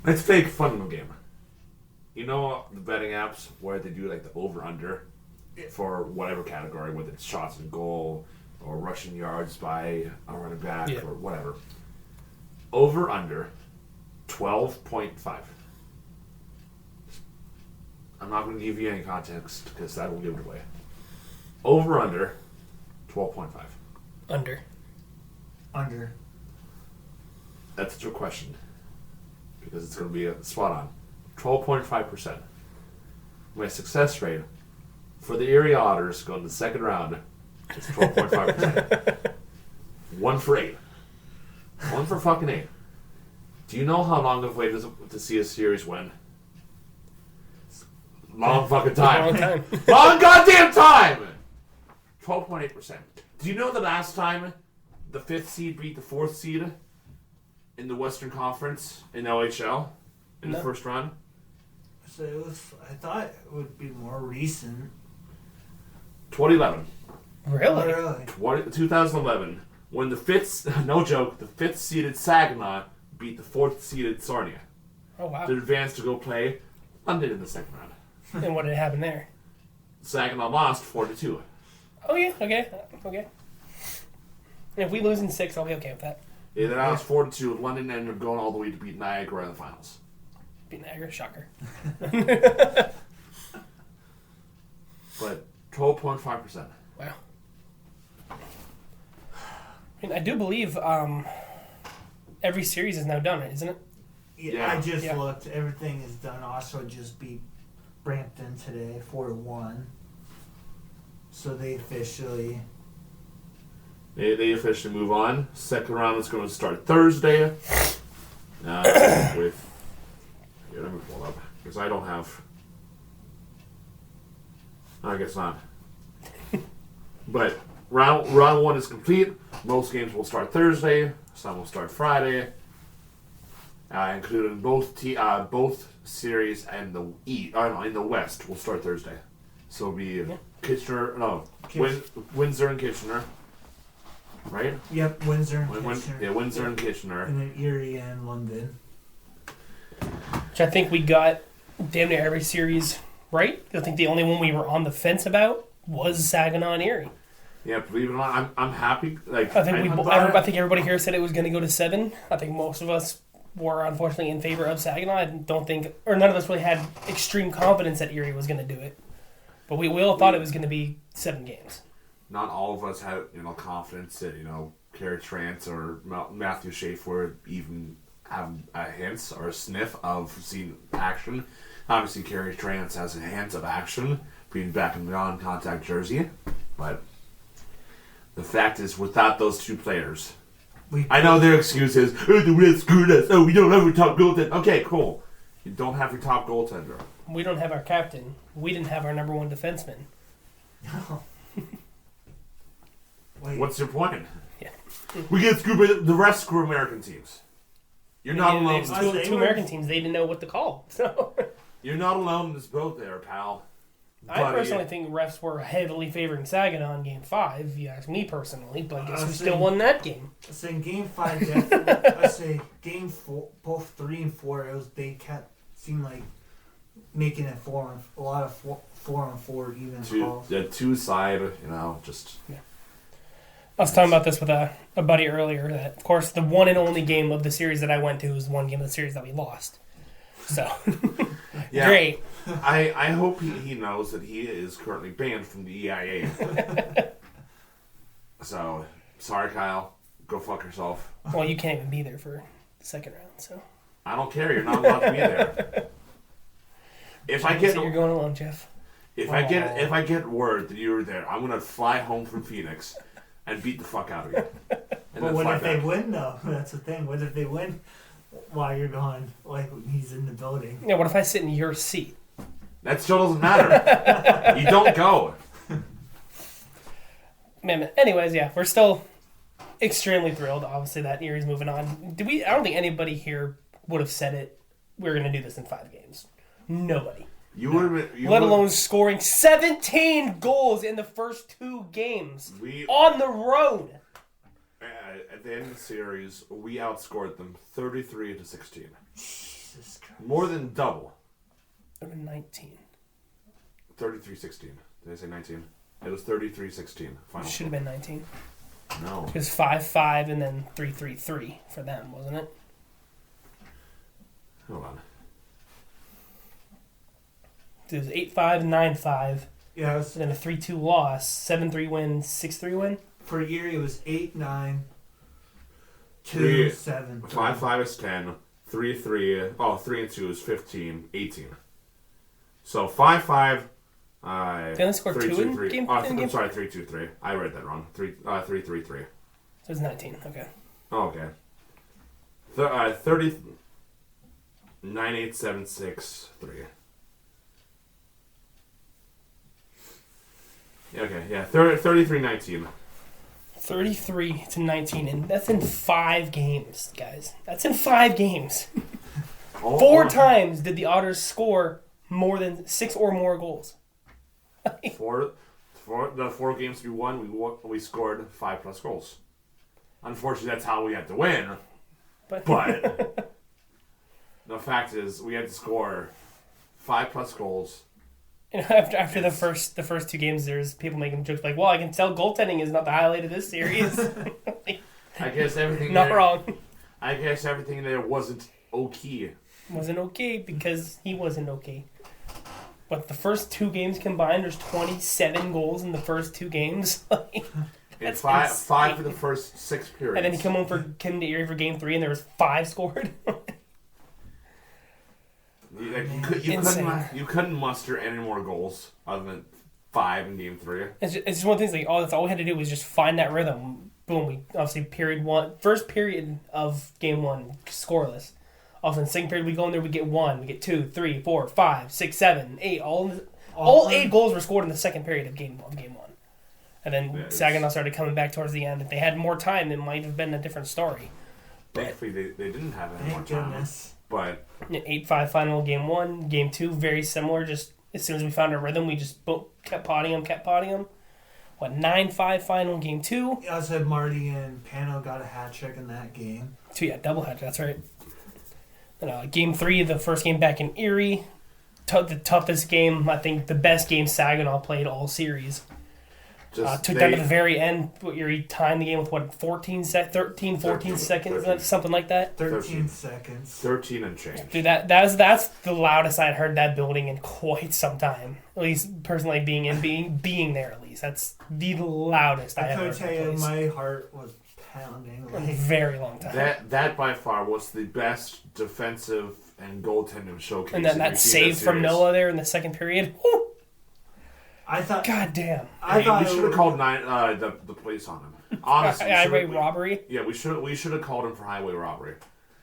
Let's take fun game. You know the betting apps where they do like the over-under for whatever category, whether it's shots and goal or rushing yards by a running back or whatever. Over-under 12.5. I'm not going to give you any context because that will give it away. Over-under 12.5. Under. That's your question. Because it's going to be spot on. 12.5%. My success rate for the Erie Otters going to the second round is 12.5%. 1 for 8. 1 for fucking 8. Do you know how long I've waited to see a series win? Long fucking time. Long time. Long goddamn time! 12.8%. Do you know the last time the 5th seed beat the 4th seed in the Western Conference in OHL in the first round? So I thought it would be more recent. 2011. Really? 2011. When the 5th, no joke, the 5th seeded Saginaw beat the 4th seeded Sarnia. Oh, wow. To advance to go play London in the second round. And what did happen there? Saginaw lost 4-2. Oh, yeah. Okay. If we lose in 6, I'll be okay with that. Yeah, they lost 4-2. London ended up going all the way to beat Niagara in the finals. Beat Niagara, shocker. But 12.5%. Wow. I mean, I do believe every series is now done, isn't it? Yeah. I just looked. Everything is done. Also, just beat Brampton today 4-1. So they officially move on. Second round is going to start Thursday. With here, let me pull it up because I don't have. I guess not. But round 1 is complete. Most games will start Thursday. Some will start Friday. Including both series and in the West will start Thursday. So it'll be Windsor and Kitchener, right? Yep, Windsor and Kitchener. Windsor and Kitchener. And then Erie and London. Which I think we got damn near every series right. I think the only one we were on the fence about was Saginaw and Erie. Yeah, believe it or not, I'm happy. I think everybody here said it was going to go to 7. I think most of us were unfortunately in favor of Saginaw. I don't think, or none of us really had extreme confidence that Erie was going to do it. But we all thought it was going to be 7 games. Not all of us had confidence that Carey Trant or Matthew Schaefer even have a hint or a sniff of seeing action. Obviously, Carey Trant has a hint of action being back in the non-contact jersey, but the fact is, without those 2 players, I know their excuse is, the Reds screwed us. Oh, we don't have our top goaltender. Okay, cool. You don't have your top goaltender. We don't have our captain. We didn't have our number 1 defenseman. No. What's your point? Yeah. We get screwed by the rest screw American teams. You're not alone. There's 2 American teams. They didn't know what to call. So You're not alone in this boat there, pal. I personally think refs were heavily favoring Saginaw in Game 5, if you ask me personally, but I guess we still won that game. I say in Game 5, definitely. I say Game 4, both 3 and 4, they kept seemed like making it a lot of 4-on-4 even calls. Yeah, 2-side, just. Yeah. I was talking about this with a buddy earlier. That of course the one and only game of the series that I went to was one game of the series that we lost. So yeah. Great. I hope he knows that he is currently banned from the EIA. So, sorry, Kyle. Go fuck yourself. Well, you can't even be there for the second round, so. I don't care. You're not allowed to be there. You're going along, Jeff. If I get word that you were there, I'm gonna fly home from Phoenix and beat the fuck out of you. But what if they win, though? That's the thing. What if they win while you're gone? Like when he's in the building. Yeah. What if I sit in your seat? That still doesn't matter. You don't go. Man, anyways, yeah, we're still extremely thrilled. Obviously, that Erie's moving on. I don't think anybody here would have said it. We're going to do this in 5 games. Nobody. Let alone scoring 17 goals in the first 2 games on the road. At the end of the series, we outscored them 33-16. Jesus More than double. It would 19. 33-16. Did I say 19? It was 33-16. Final. It should have been 19. No. It was 5-5 and then 3-3-3 for them, wasn't it? Hold on. It was 8-5 and 9-5. Yeah, it was, And then a 3-2 loss, 7-3 win, 6-3 win. for Erie, it was 8-9, 3, 2-7. 5-5 is 10. 3-3. Oh, 3-2 is 15. 18. So 5-5. They only scored 2 in 3-2-3. game. I'm sorry, 3-2-3. I read that wrong. 3-3-3. So it was 19. Okay. Oh, okay. 30. 9-8-7-6-3. Okay, yeah, 33-19. 33-19, and that's in 5 games, guys. That's in 5 games. Oh, 4 times did the Otters score more than 6 or more goals. For the 4 games we won, we scored 5+ goals. Unfortunately, that's how we had to win. But the fact is, we had to score 5+ goals. You know, after the first 2 games, there's people making jokes like, "Well, I can tell goaltending is not the highlight of this series." I guess everything. Not there, wrong. I guess everything there wasn't okay. Wasn't okay because he wasn't okay. But the first 2 games combined, there's 27 goals in the first 2 games. And That's 5 for the first 6 periods. And then he came to Erie for game 3, and there was 5 scored. You couldn't muster any more goals other than 5 in game 3. It's just one of the things like, that's all we had to do was just find that rhythm. Boom, we obviously first period of game 1 scoreless. Often second period we go in there, we get 1, we get 2, 3, 4, 5, 6, 7, 8. All 8 goals were scored in the second period of game 1. And then Saginaw started coming back towards the end. If they had more time, it might have been a different story. Thankfully, they didn't have any more time. Goodness. But 8-5 final game 1. Game 2, very similar. Just as soon as we found a rhythm, we just kept potting them. 9-5 final game 2. I said Marty and Pano got a hat trick in that game. 2, yeah, double hat. That's right. And, game 3, the first game back in Erie. The toughest game, I think the best game Saginaw played all series. Took down to the very end. Erie timed the game with 14 seconds, something like that. 13 seconds. 13 and change. Dude, that's the loudest I'd heard that building in quite some time. At least personally being there. At least that's the loudest I ever heard. I could tell you, my heart was pounding. A very long time. That by far was the best defensive and goaltending showcase. And then that save from Noah there in the second period. Woo! I thought. God damn. We should have called the police on him. Honestly, highway robbery. Yeah, we should have called him for highway robbery.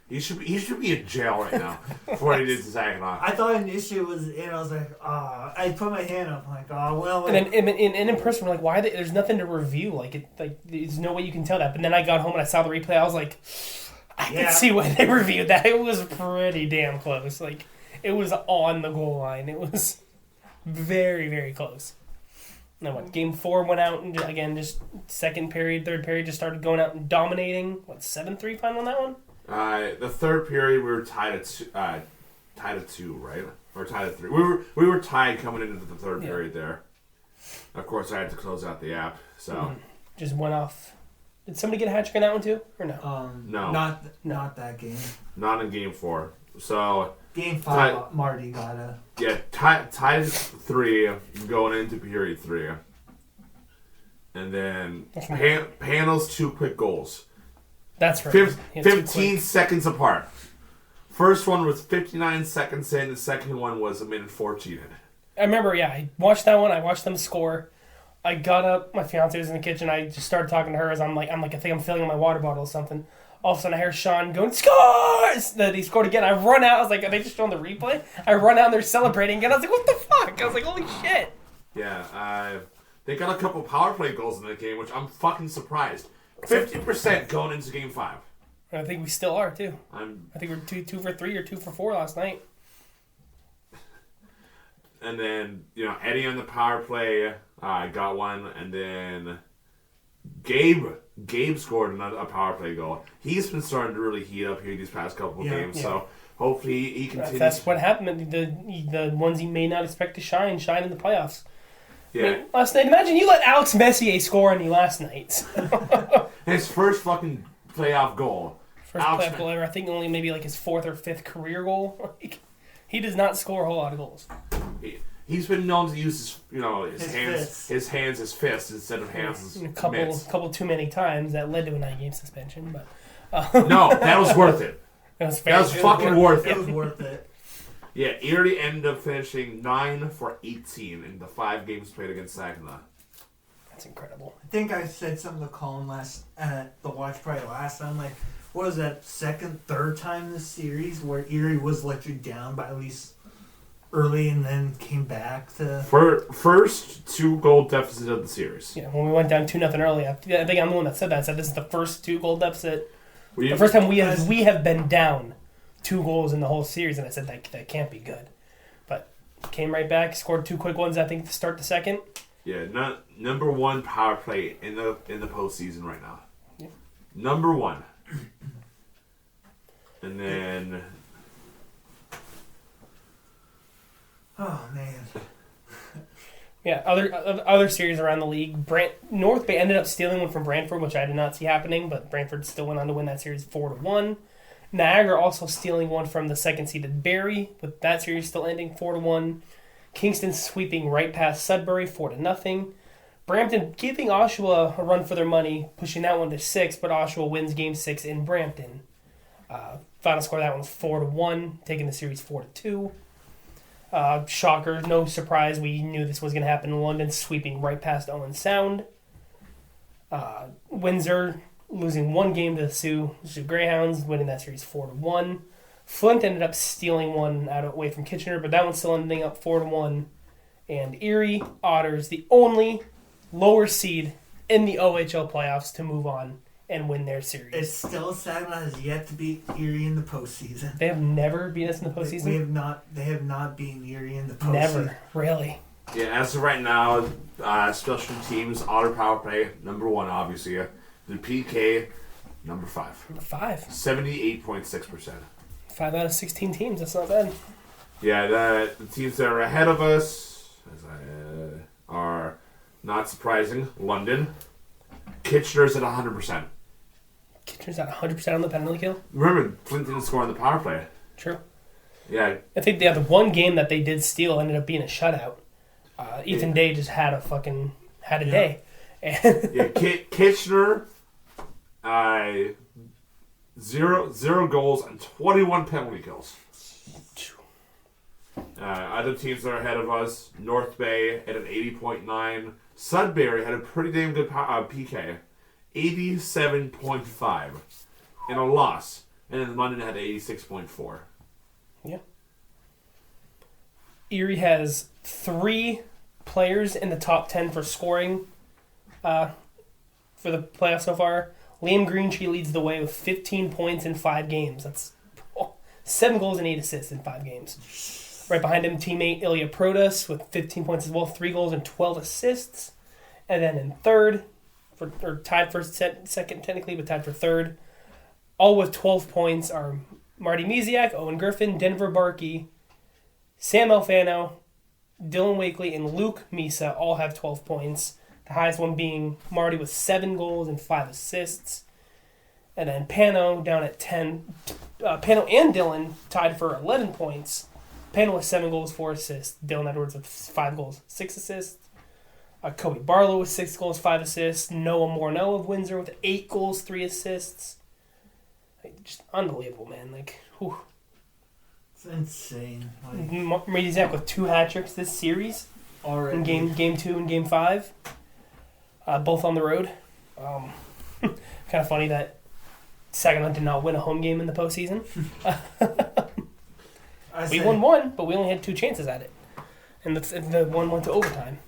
He should be in jail right now for what he did to Saginaw. I thought initially it was in. I was like, I put my hand up, like, well. And then in person, we're like, why? There's nothing to review. There's no way you can tell that. But then I got home and I saw the replay. I was like, I can see why they reviewed that. It was pretty damn close. Like, it was on the goal line. It was very, very close. And then game 4 went out and again, just second period, third period, just started going out and dominating. 7-3 final on that one? The third period we were tied at 2, right? Or tied at 3. We were tied coming into the third period there. Of course, I had to close out the app. So just went off. Did somebody get a hat trick in that one too, or no? No, not that game. Not in game 4. So game 5, Marty got a tied at 3 going into period 3, and then Panel's 2 quick goals. That's right. 15 seconds apart. First one was 59 seconds in. The second one was a minute 14 in. I remember, I watched that one. I watched them score. I got up. My fiance was in the kitchen. I just started talking to her as I'm like, I think I'm filling my water bottle or something. All of a sudden, I hear Sean going, "Scores!" That he scored again. I run out. I was like, are they just showing the replay? I run out and they're celebrating again. I was like, what the fuck? I was like, holy shit. Yeah, they got a couple power play goals in that game, which I'm fucking surprised. 50% going into game 5. I think we still are, too. I think we're 2 for 3 or 2 for 4 last night. And then, Eddie on the power play got one, and then Gabe scored a power play goal. He's been starting to really heat up here these past couple of games, so Hopefully he continues. That's what happened. The ones he may not expect to shine in the playoffs. Yeah. I mean, last night, imagine you let Alex Messier score on you last night. His first fucking playoff goal. First playoff goal ever. I think only maybe like his 4th or 5th career goal. He does not score a whole lot of goals. He's been known to use his fists instead of hands. A couple too many times that led to a 9-game suspension, but no, that was worth it. That was fucking worth it. It was worth it. Yeah, Erie ended up finishing 9 for 18 in the 5 games played against Saginaw. That's incredible. I think I said something to Colin the watch party last time. Like, what was that, third time this series where Erie was let down by at least early and then came back to... First 2-goal deficit of the series. Yeah, when we went down 2-0 early, I think I'm the one that said that. I said this is the first 2-goal deficit. The first time we have been down 2 goals in the whole series, and I said that can't be good. But came right back, scored 2 quick ones, I think, to start the second. Yeah, number 1 power play in the postseason right now. Yeah. Number 1. And then... Oh, man. Yeah, other series around the league. North Bay ended up stealing one from Brantford, which I did not see happening, but Brantford still went on to win that series 4-1. Niagara also stealing one from the second-seeded Barrie, with that series still ending 4-1. Kingston sweeping right past Sudbury 4-0. Brampton giving Oshawa a run for their money, pushing that one to 6, but Oshawa wins Game 6 in Brampton. Final score of that one was 4-1, taking the series 4-2. Shocker, no surprise. We knew this was going to happen in London, sweeping right past Owen Sound. Windsor losing 1 game to the Sioux, which is Greyhounds, winning that series 4-1. Flint ended up stealing one away from Kitchener, but that one's still ending up 4-1. And Erie Otters, the only lower seed in the OHL playoffs to move on and win their series. It's still Saginaw has yet to beat Erie in the postseason. They have never beat us in the postseason? They have not beaten Erie in the postseason. Never, really. Yeah, as of right now, special teams, Otter power play, number 1, obviously. The PK, number 5. Number 5. 78.6%. 5 out of 16 teams, that's not bad. Yeah, the teams that are ahead of us are, not surprising, London. Kitchener's at 100%. Kitchener's at 100% on the penalty kill? Remember, Flint didn't score on the power play. True. Yeah. I think the one game that they did steal ended up being a shutout. Ethan Day just had a day. Yeah, Kitchener, 0 goals and 21 penalty kills. Other teams that are ahead of us, North Bay at an 80.9. Sudbury had a pretty damn good PK, 87.5, in a loss. And then London had 86.4. Yeah. Erie has 3 players in the top 10 for scoring for the playoffs so far. Liam Greentree leads the way with 15 points in 5 games. That's 7 goals and 8 assists in 5 games. Right behind him, teammate Ilya Protas with 15 points as well, 3 goals and 12 assists. And then in third, tied for second technically, but tied for third, all with 12 points are Marty Misiak, Owen Griffin, Denver Barkey, Sam Alfano, Dylan Wakely, and Luke Misa all have 12 points. The highest one being Marty with 7 goals and 5 assists. And then Pano down at 10. Pano and Dylan tied for 11 points. Pano with 7 goals, 4 assists. Dylan Edwards with 5 goals, 6 assists. Kobe Barlow with 6 goals, 5 assists. Noah Morneau of Windsor with 8 goals, 3 assists. Just unbelievable, man. Whew. It's insane. Misiak with 2 hat tricks this series. Already. In game 2 and game 5. Both on the road. Kind of funny that Saginaw did not win a home game in the postseason. We won 1, but we only had 2 chances at it. And the one went to overtime.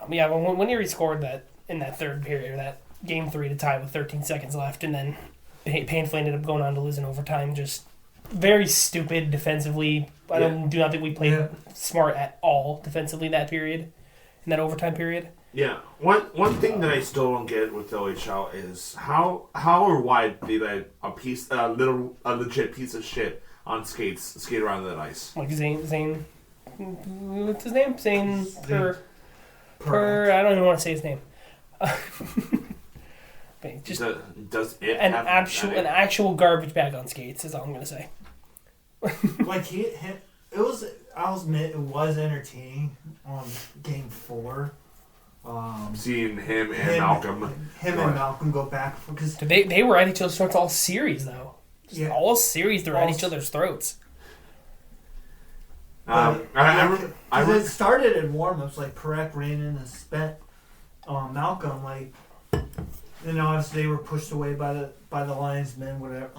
When Erie scored that in that third period, or that game 3 to tie with 13 seconds left, and then painfully ended up going on to lose in overtime, just very stupid defensively. I do not think we played smart at all defensively that period, in that overtime period. Yeah, one thing that I still don't get with the OHL is how or why they let a legit piece of shit on skates, skate around that ice. Like Zane, what's his name? Zane per. I don't even want to say his name. But just does it an have an actual garbage bag on skates is all I'm gonna say. Like it was. I'll admit it was entertaining on Game 4. Seeing him and Malcolm go back because they were at each other's throats all series though. Yeah. All series they're at each other's throats. It started in warm-ups, like Perek ran in and spent Malcolm, like, and obviously they were pushed away by the linesmen, whatever.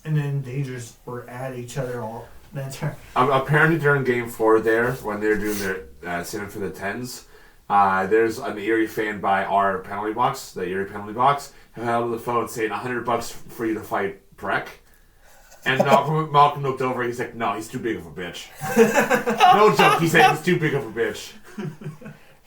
And then they just were at each other all the entire. Apparently during Game 4 there, when they're doing their stand for the 10s, there's an Erie fan by our penalty box, the Erie penalty box, who held the phone saying $100 for you to fight Perek. And Malcolm looked over. He's like, "No, he's too big of a bitch." No joke. He said he's too big of a bitch.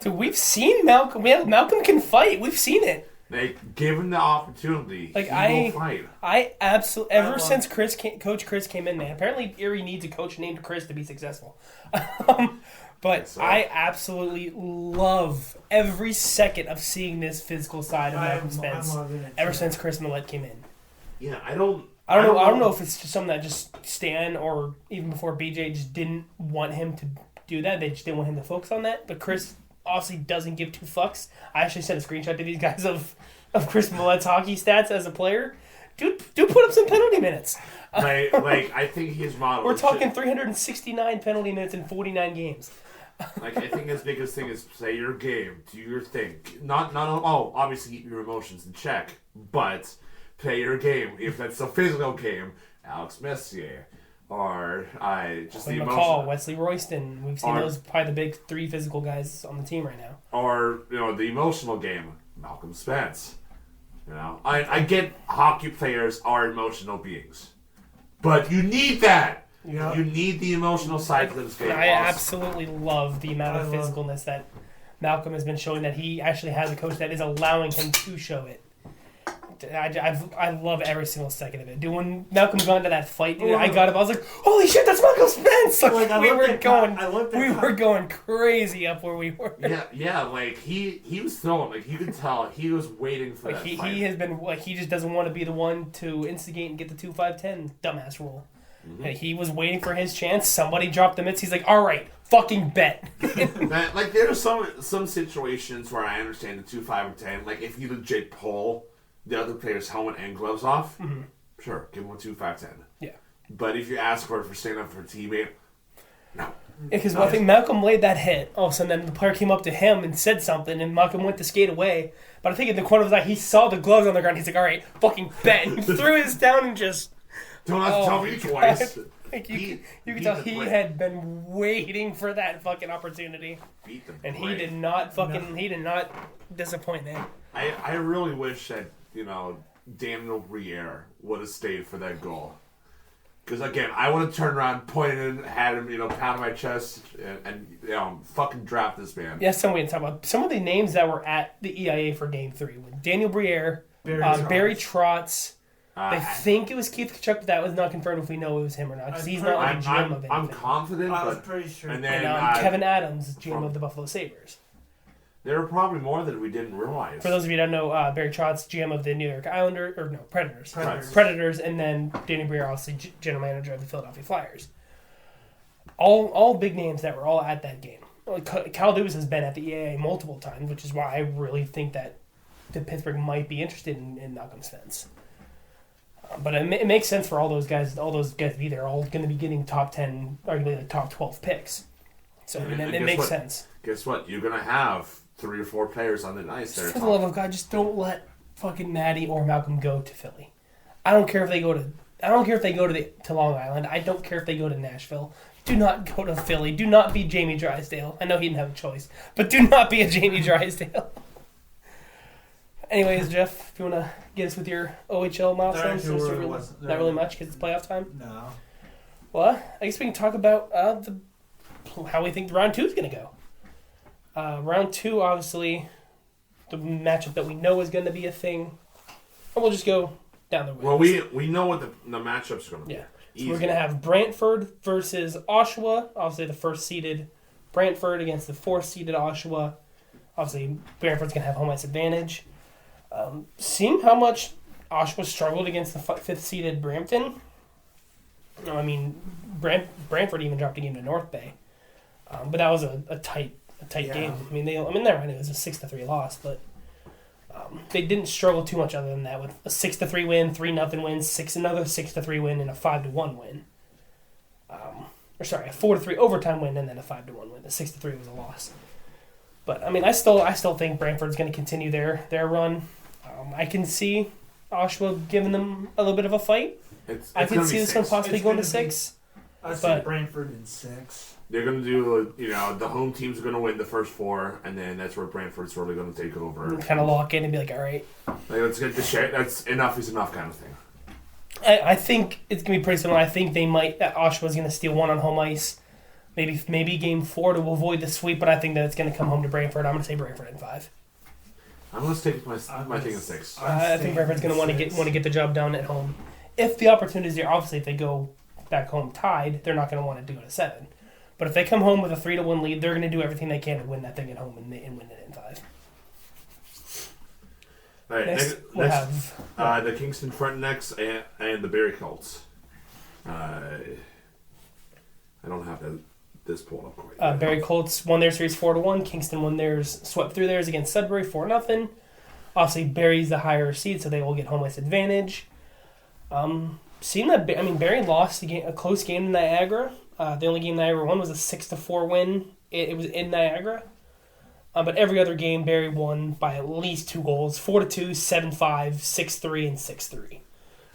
Dude, we've seen Malcolm. Malcolm can fight. We've seen it. They give him the opportunity. Like he will fight. I absolutely. Ever since Coach Chris came in, man. Apparently, Erie needs a coach named Chris to be successful. But so. I absolutely love every second of seeing this physical side of Malcolm Spence. Ever since Chris Millette came in. Yeah, I don't know if it's just something that just Stan or even before BJ just didn't want him to do that. They just didn't want him to focus on that. But Chris obviously doesn't give two fucks. I actually sent a screenshot to these guys of Chris Millet's hockey stats as a player. Dude put up some penalty minutes. Like I think his model. We're talking 369 penalty minutes in 49 games. Like I think his biggest thing is play your game, do your thing. Not obviously keep your emotions in check, but play your game. If that's a physical game, Alex Messier, or just Quinn the McCall, emotion. Wesley Royston. We've seen those probably the big three physical guys on the team right now. Or the emotional game, Malcolm Spence. I get hockey players are emotional beings, but you need that. Yeah. You need the emotional side to this game. I absolutely love the amount of physicalness that Malcolm has been showing. That he actually has a coach that is allowing him to show it. I love every single second of it. Dude, when Malcolm got into that fight, dude, I got up. I was like, "Holy shit, that's Malcolm Spence!" We were going crazy up where we were. Yeah. Like he was throwing. Like you could tell he was waiting for that fight. He has been he just doesn't want to be the one to instigate and get the 2-5-10 dumbass rule. Mm-hmm. He was waiting for his chance. Somebody dropped the mitts. He's like, "All right, fucking bet." Like there are some situations where I understand the 2-5-10. Like if you legit pull the other player's helmet and gloves off, sure, give him a 2-5-10. Yeah. But if you ask for it for standing up for a teammate, no. Yeah, because I think Malcolm laid that hit. All of a sudden, then the player came up to him and said something, and Malcolm went to skate away. But I think in the corner of his eye, he saw the gloves on the ground. He's like, "All right, fucking bet." And he threw his down and just... Don't have to tell me twice. Like you can tell he had been waiting for that fucking opportunity. And he did not disappoint there. I really wish that, Daniel Briere would have stayed for that goal. Because, again, I would have turned around, pointed at him, pounded my chest, and fucking draft this man. Yeah, we can talk about some of the names that were at the EIA for Game 3. With Daniel Briere, Barry Trotz. I think it was Keith Kachuk, but that was not confirmed if we know it was him or not. Because he's not like a GM of anything. I'm confident, I was pretty sure. And then Kevin Adams, GM of the Buffalo Sabres. There were probably more that we didn't realize. For those of you who don't know, Barry Trotz, GM of the New York Predators, and then Danny Briere, obviously general manager of the Philadelphia Flyers. All big names that were all at that game. Kyle Dubas has been at the EAA multiple times, which is why I really think that the Pittsburgh might be interested in Malcolm Spence. But it makes sense for all those guys to be there. All going to be getting top 10, arguably the top 12 picks. So it makes sense. Guess what? You're going to have 3 or 4 players on the ice there. For the love of God, just don't let fucking Maddie or Malcolm go to Philly. I don't care if they go to Long Island. I don't care if they go to Nashville. Do not go to Philly. Do not be Jamie Drysdale. I know he didn't have a choice, but do not be a Jamie Drysdale. Anyways, Jeff, if you want to get us with your OHL milestones, not really much because it's playoff time. No. Well, I guess we can talk about how we think round 2 is going to go. Round 2, obviously, the matchup that we know is going to be a thing. And we'll just go down the way. Well, we know what the matchup's going to be. Yeah. So we're going to have Brantford versus Oshawa. Obviously, the first-seeded Brantford against the fourth-seeded Oshawa. Obviously, Brantford's going to have home ice advantage. Seeing how much Oshawa struggled against the fifth-seeded Brampton, I mean, Brantford even dropped a game to North Bay. But that was a tight game. I mean, it was a 6-3 loss, but they didn't struggle too much other than that with a 6-3 win, 3-0 win, another 6-3 win, and a 5-1 win. A 4-3 overtime win and then a 5-1 win. The 6-3 was a loss. But I mean, I still think Brantford's going to continue their run. I can see Oshawa giving them a little bit of a fight. I could see this one possibly going to 6. I say Brantford in 6. They're going to do, the home team's going to win the first 4, and then that's where Brantford's really going to take over. Kind of lock in and be like, all right. Let's get the shit. That's enough is enough kind of thing. I think it's going to be pretty similar. I think Oshawa's going to steal one on home ice. Maybe game 4 to avoid the sweep, but I think that it's going to come home to Brantford. I'm going to say Brantford in 5. I'm going to take my thing in 6. I think Brantford's going to want to get the job done at home. If the opportunity is there, obviously if they go back home tied, they're not going to want to do it at 7. But if they come home with a 3-1 lead, they're going to do everything they can to win that thing at home and win it in 5. All right, next we'll have the Kingston Frontenacs and the Barrie Colts. I don't have this pulled up quite. Barrie Colts won their series 4-1. Kingston won theirs, swept through theirs against Sudbury 4-0. Obviously, Barrie's the higher seed, so they will get home ice advantage. Barrie lost a close game in Niagara. The only game Niagara won was a 6-4 win. It was in Niagara. But every other game, Barrie won by at least 2 goals. 4-2, 7-5, 6-3, and 6-3.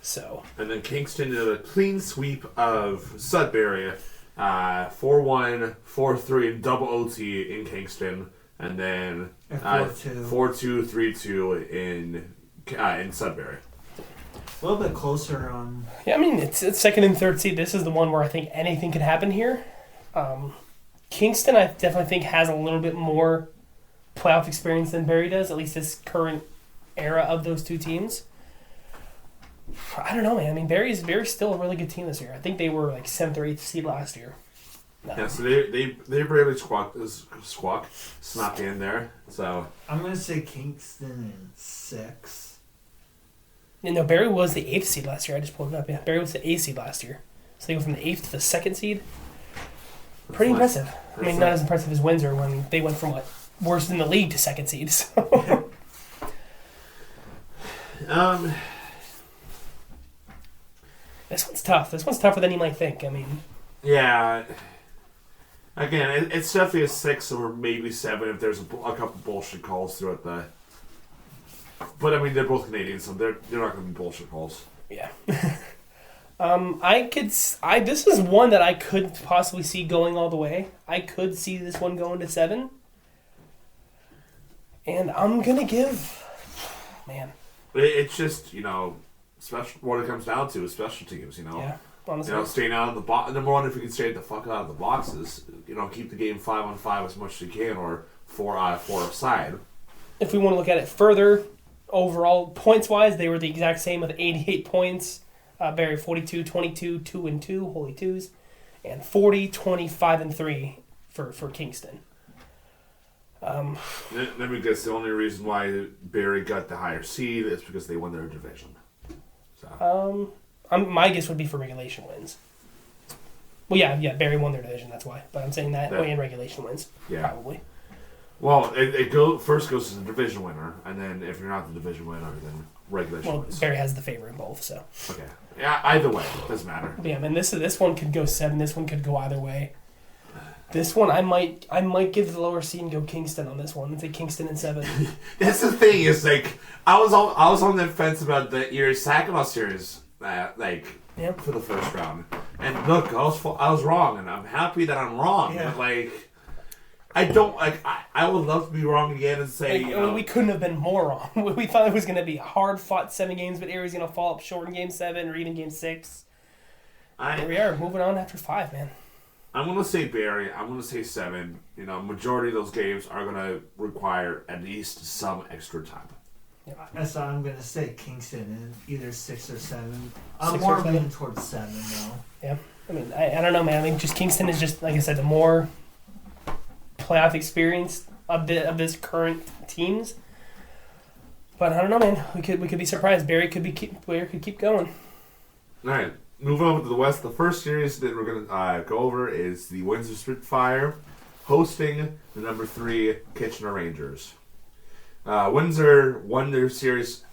So. And then Kingston did a clean sweep of Sudbury. 4-1, 4-3, and double OT in Kingston. And then 4-2, 3-2 in Sudbury. A little bit closer on. Yeah, I mean, it's second and third seed. This is the one where I think anything could happen here. Kingston, I definitely think, has a little bit more playoff experience than Barrie does, at least this current era of those two teams. I don't know, man. I mean, Barrie's still a really good team this year. I think they were like 7th or 8th seed last year. Yeah, so they barely snuck in there. So I'm going to say Kingston in 6. No, Barrie was the 8th seed last year. I just pulled it up. Yeah, Barrie was the 8th seed last year. So they go from the 8th to the 2nd seed. Pretty impressive. I mean, not as impressive as Windsor when they went from worst in the league to 2nd seed. So. This one's tough. This one's tougher than you might think. I mean. Yeah. Again, it's definitely a 6 or maybe 7 if there's a couple bullshit calls throughout the. But I mean, they're both Canadians, so they're not going to be bullshit calls. Yeah. This is one that I could possibly see going all the way. I could see this one going to 7. And I'm going to give... Man. It's just, special. What it comes down to is special teams, Yeah, honestly. Staying out of the box. Number one, if you can stay the fuck out of the boxes, keep the game 5-on-5 as much as you can, or 4 aside. If we want to look at it further, overall, points-wise, they were the exact same with 88 points. Barrie 42, 22, 2-2, holy twos, and 40, 25, and 3 for Kingston. Let me guess, the only reason why Barrie got the higher seed is because they won their division. So. My guess would be for regulation wins. Well, yeah, Barrie won their division, that's why. But I'm saying that way in regulation wins, probably. Well, it first goes to the division winner, and then if you're not the division winner, then regulation wins. Barrie has the favor in both, so. Okay. Yeah, either way, it doesn't matter. But yeah, man, this one could go 7. This one could go either way. This one, I might give the lower seed and go Kingston on this one. I'd say Kingston in 7. That's the thing is, I was on the fence about the Erie Saginaw series, for the first round. And look, I was wrong, and I'm happy that I'm wrong. Yeah. But I don't I would love to be wrong again and say we couldn't have been more wrong. We thought it was going to be a hard fought 7 games, but Erie's going to fall up short in game 7 or even game 6. Here we are moving on after 5, man. I'm going to say Barrie. I'm going to say 7. Majority of those games are going to require at least some extra time. That's why I'm going to say Kingston in either 6 or 7. I'm more leaning towards 7 though. Yeah. I mean, I don't know, man. I mean, just Kingston is just, like I said, the more playoff experience of this current teams. But I don't know, man. We could be surprised. Barry could keep going. All right, moving on to the West. The first series that we're gonna go over is the Windsor Spitfire hosting the number 3 Kitchener Rangers. Windsor won their series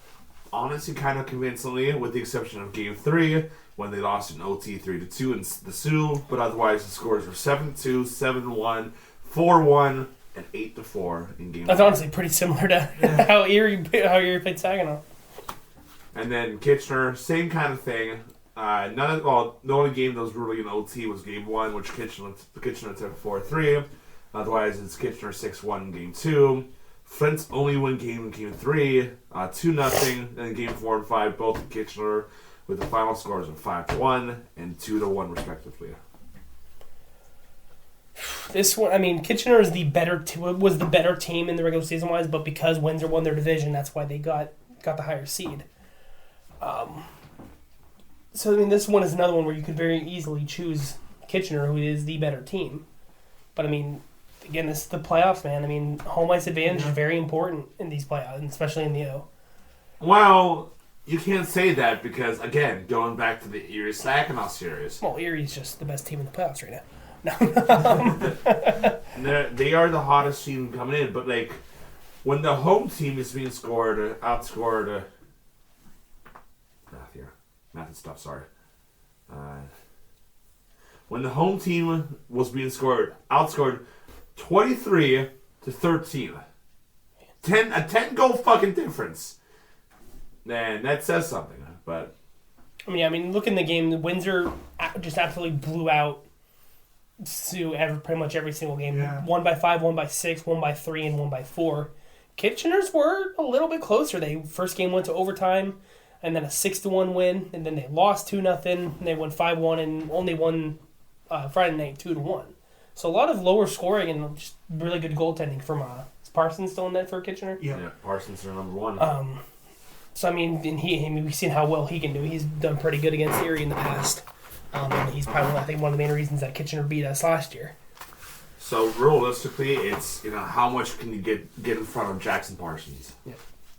honestly kind of convincingly, with the exception of Game 3 when they lost in OT 3-2 in the Sioux. But otherwise, the scores were 7-2, 7-1, 4-1, and 8-4 in Game 1. That's honestly pretty similar to how Erie played Saginaw. And then Kitchener, same kind of thing. The only game that was really in OT was Game 1, which Kitchener took 4-3. Otherwise, it's Kitchener 6-1 in Game 2. Flint's only win game in Game 3, 2-0. And Game 4 and 5, both in Kitchener, with the final scores of 5-1 and 2-1 respectively. This one, I mean, Kitchener is was the better team in the regular season wise, but because Windsor won their division, that's why they got the higher seed. So I mean, this one is another one where you could very easily choose Kitchener, who is the better team. But I mean, again, this is the playoffs, man. I mean, home ice advantage is very important in these playoffs, especially in the O. Well, you can't say that because, again, going back to the Erie Saginaw series. Well, Erie's just the best team in the playoffs right now. They are the hottest team coming in, but like when the home team is being outscored. Math and stuff. Sorry. When the home team was being outscored 23-13, a 10 goal fucking difference. Man, that says something. But I mean, look in the game. Windsor just absolutely blew out Sioux pretty much every single game. Yeah. 1 by 5, 1 by 6, 1 by 3, and 1 by 4. Kitchener's were a little bit closer. They first game went to overtime, and then a 6-1 win, and then they lost 2-0. And they won 5-1 and only won Friday night 2-1. So a lot of lower scoring and just really good goaltending from is Parsons still in net for Kitchener? yeah, Parsons are number 1. So I mean, we've seen how well he can do. He's done pretty good against Erie in the past. And he's probably, I think, one of the main reasons that Kitchener beat us last year. So realistically, it's how much can you get in front of Jackson Parsons,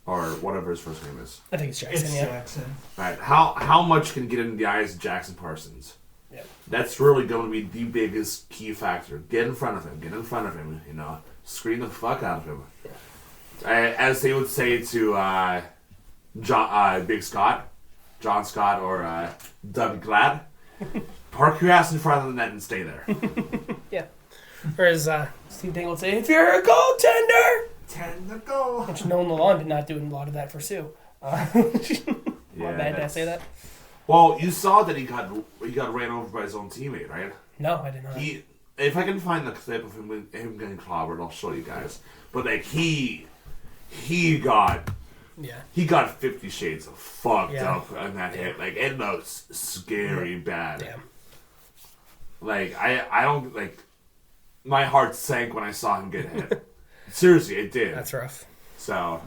or whatever his first name is. I think it's Jackson. Yeah. Jackson. Right? How much can you get into the eyes of Jackson Parsons? Yeah. That's really going to be the biggest key factor. Get in front of him. Get in front of him. Scream the fuck out of him. As they would say to Big Scott, John Scott, or Doug Glad. Park your ass in front of the net and stay there. Yeah. Or as Steve Dangle would say, if you're a goaltender! 10 to go. Which Nolan Lalonde did not do a lot of that for Sioux. Yeah, bad did I say that? Well, you saw that he got ran over by his own teammate, right? No, I did not. If I can find the clip of him getting clobbered, I'll show you guys. But like he got 50 shades of fucked up on that hit. Like it looks scary bad. Yeah. Like I don't like. My heart sank when I saw him get hit. Seriously, it did. That's rough. So,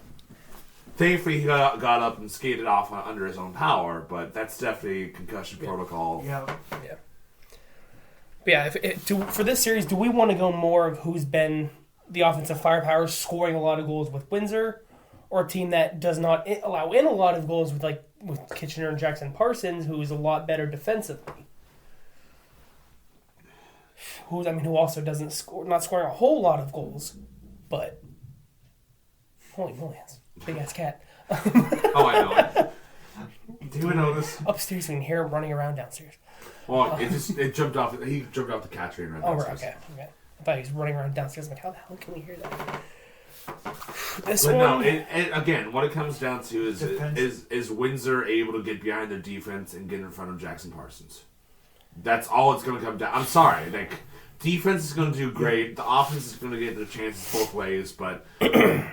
thankfully he got up and skated off under his own power, but that's definitely concussion protocol. Yeah. Yeah. But yeah, for this series, do we want to go more of who's been the offensive firepower scoring a lot of goals with Windsor, or a team that does not allow in a lot of goals with Kitchener and Jackson Parsons, who is a lot better defensively? Who also doesn't score, not scoring a whole lot of goals, but holy moly, that's a big ass cat. Oh, I know. Do you notice? Upstairs, we can hear him running around downstairs. Well, it jumped off. He jumped off the cat train right downstairs. Okay. I thought he was running around downstairs. I'm like, how the hell can we hear that? This But one, no, again, what it comes down to is Windsor able to get behind their defense and get in front of Jackson Parsons. That's all it's going to come down. I'm sorry, defense is going to do great. The offense is going to get their chances both ways, but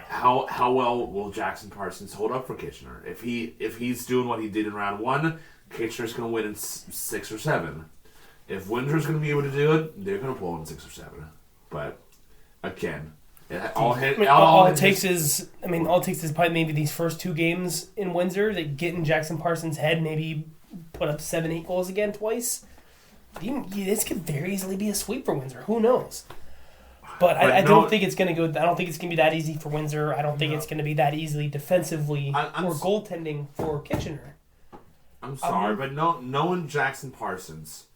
how well will Jackson Parsons hold up for Kitchener? If he's doing what he did in round 1, Kitchener's going to win in 6 or 7. If Windsor's going to be able to do it, they're going to pull in 6 or 7. But again, all it takes is probably maybe these first 2 games in Windsor that get in Jackson Parsons' head, maybe put up 7-8 goals again twice. this could very easily be a sweep for Windsor. Who knows? But I don't think it's going to go. I don't think it's going to be that easy for Windsor. I don't think it's going to be that easily defensively or goaltending for Kitchener. I'm sorry, but knowing Jackson Parsons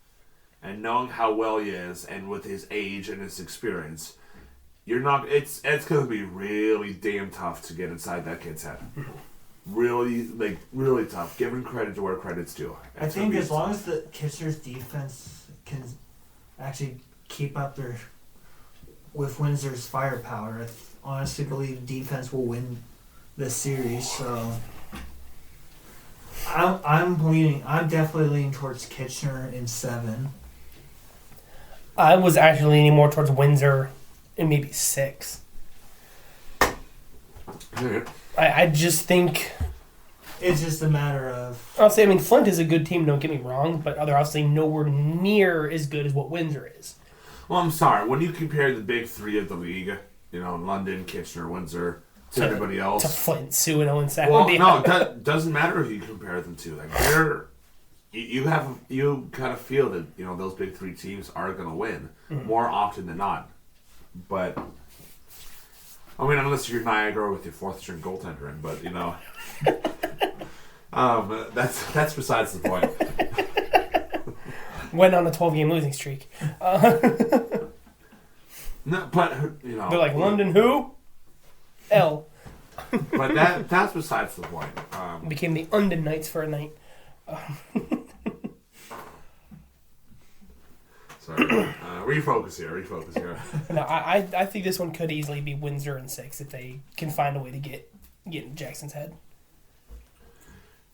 and knowing how well he is, and with his age and his experience, you're not. It's going to be really damn tough to get inside that kid's head. Really tough. Giving credit to where credit's due. I think as long as the Kitchener's defense can actually keep up with Windsor's firepower, I honestly believe defense will win this series. So I'm definitely leaning towards Kitchener in 7. I was actually leaning more towards Windsor in maybe 6. I just think it's just a matter of. I'll say, Flint is a good team. Don't get me wrong, but they're obviously nowhere near as good as what Windsor is. Well, I'm sorry. When you compare the big 3 of the league, London, Kitchener, Windsor, to everybody else, to Flint, Sioux, and Owen Sound. Well, no, it doesn't matter who you compare them to. Like you kind of feel that those big 3 teams are going to win more often than not. But unless you're Niagara with your 4th string goaltender in, but that's besides the point. Went on a 12-game losing streak. No, but they're like London who? L. But that's besides the point. Became the London Knights for a night. Sorry. Refocus here. No, I think this one could easily be Windsor in 6 if they can find a way to get in Jackson's head.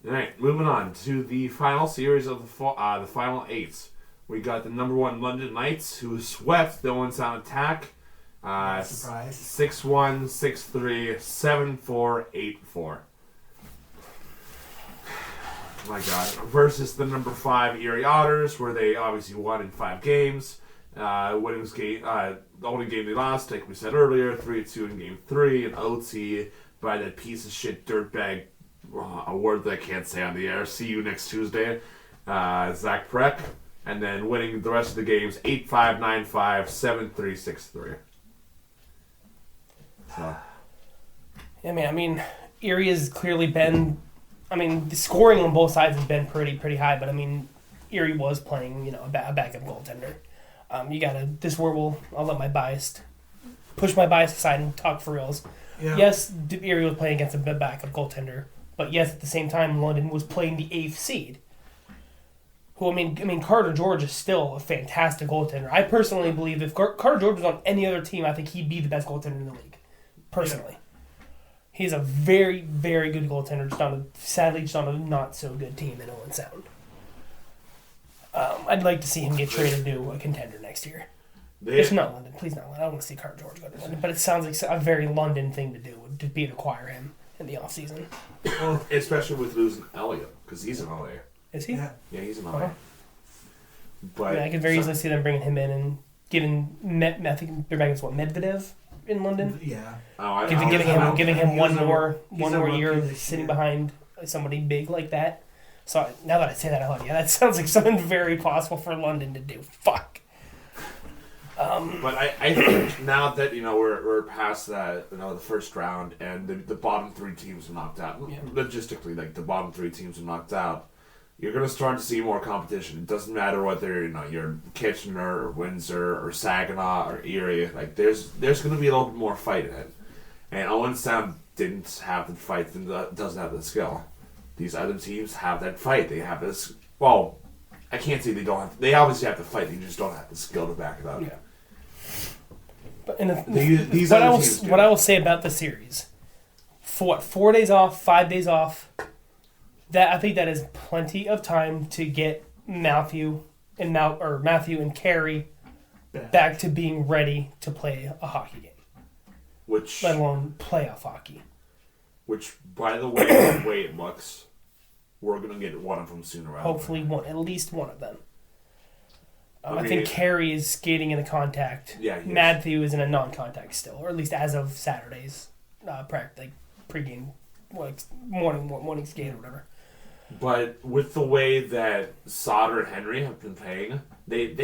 All right, moving on to the final series of the final 8s. We got the number 1 London Knights, who swept the Owen Sound Attack. Surprise. 6-1, 6-3, 7-4, 8-4. My God. Versus the number 5 Erie Otters, where they obviously won in 5 games. The only game they lost, like we said earlier, 3-2 in Game 3, and OT by that piece of shit dirtbag, a word that I can't say on the air. See you next Tuesday, Zach Preck. And then winning the rest of the games 8-5, 9-5, 7-3, 6-3. So. Erie has clearly been. The scoring on both sides has been pretty high, but Erie was playing, a backup goaltender. This is where I'll let push my bias aside and talk for reals. Yeah. Yes, Erie was playing against a backup goaltender, but yes, at the same time, London was playing the 8th seed. Who, Carter George is still a fantastic goaltender. I personally believe if Carter George was on any other team, I think he'd be the best goaltender in the league. Personally. Yeah. He's a very, very good goaltender, sadly just on a not-so-good team in Owen Sound. I'd like to see him get traded to a contender next year. It's not London. Please not London. I don't want to see Carter George go to London. But it sounds like a very London thing to do, would be to acquire him in the offseason. Well, especially with losing Elliott, because he's an LA. Is he? Yeah, he's an LA. But I could very easily see them bringing him in and giving I think they're back against Medvedev in London. Yeah. Giving him one more year sitting behind somebody big like that. So now that I say that out loud, that sounds like something very possible for London to do. Fuck. But I think now that we're past that the first round and the bottom 3 teams are knocked out. Yeah. Logistically, the bottom 3 teams are knocked out. You're gonna start to see more competition. It doesn't matter whether you're Kitchener or Windsor or Saginaw or Erie. There's gonna be a little bit more fight in it. And Owen Sound didn't have the fight and doesn't have the skill. These other teams have that fight. They have this. Well, I can't say they don't have. They obviously have to fight. They just don't have the skill to back it up. Yeah. But what I will say about the series, for 4 days off, 5 days off. I think that is plenty of time to get Matthew and Carey back to being ready to play a hockey game. Let alone playoff hockey. Which, by the way it looks, we're gonna get one of them sooner or later. Hopefully, at least one of them. I think Carey is skating in a contact. Yeah, Matthew is in a non-contact still, or at least as of Saturday's pregame, morning skate or whatever. But with the way that Sauter and Henry have been playing, they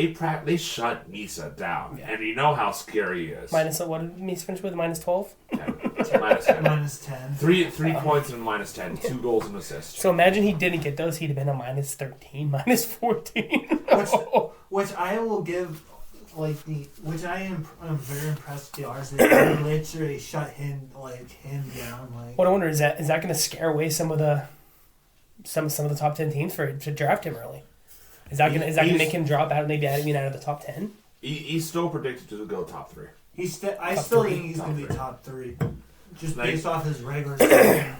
shut Misa down, and you know how scary he is. What did Misa finish with? -12. -10. Three points and -10. 2 goals and assists. So imagine he didn't get those, he'd have been a -13, -14. Which I will give, which I'm very impressed with the Otters. They literally shut him down. What I wonder is that going to scare away some of the top 10 teams to draft him early? Is that going to make him drop out and maybe out of the top 10? He's still predicted to go top 3. I still think he's going to be top 3, just based off his regular season.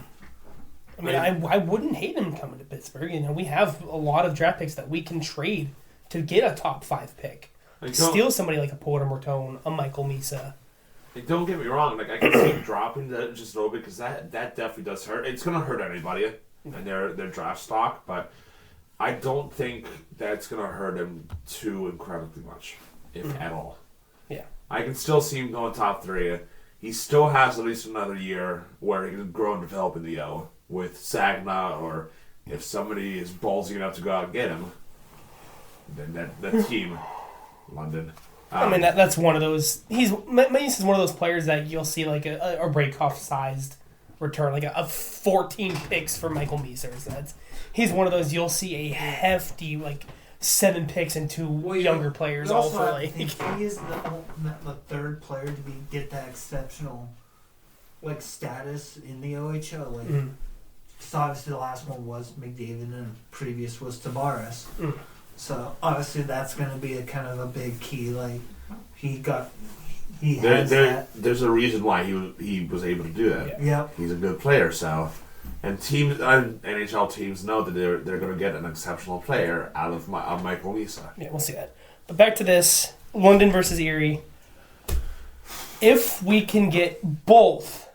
I mean, I wouldn't hate him coming to Pittsburgh. We have a lot of draft picks that we can trade to get a top 5 pick. Steal somebody like a Porter Mortone, a Michael Misa. Don't get me wrong. I can see him dropping that just a little bit because that definitely does hurt. It's going to hurt anybody and their draft stock, but I don't think that's going to hurt him too incredibly much, if at all. Yeah. I can still see him going top 3. He still has at least another year where he can grow and develop in the O with Sagna, or if somebody is ballsy enough to go out and get him, then that team, London. I mean, that's one of those. He's one of those players that you'll see like a Rakoff sized return, like a 14 picks for Michael Misa. He's one of those you'll see a hefty 7 picks and 2 younger players all for like. He is the third player to get that exceptional status in the OHL. So obviously the last one was McDavid and previous was Tavares. So obviously that's going to be a kind of a big key. There's a reason why he was able to do that. Yeah. He's a good player, so. And NHL teams know that they're going to get an exceptional player out of Michael Misa. Yeah, we'll see that. But back to this, London versus Erie. If we can get both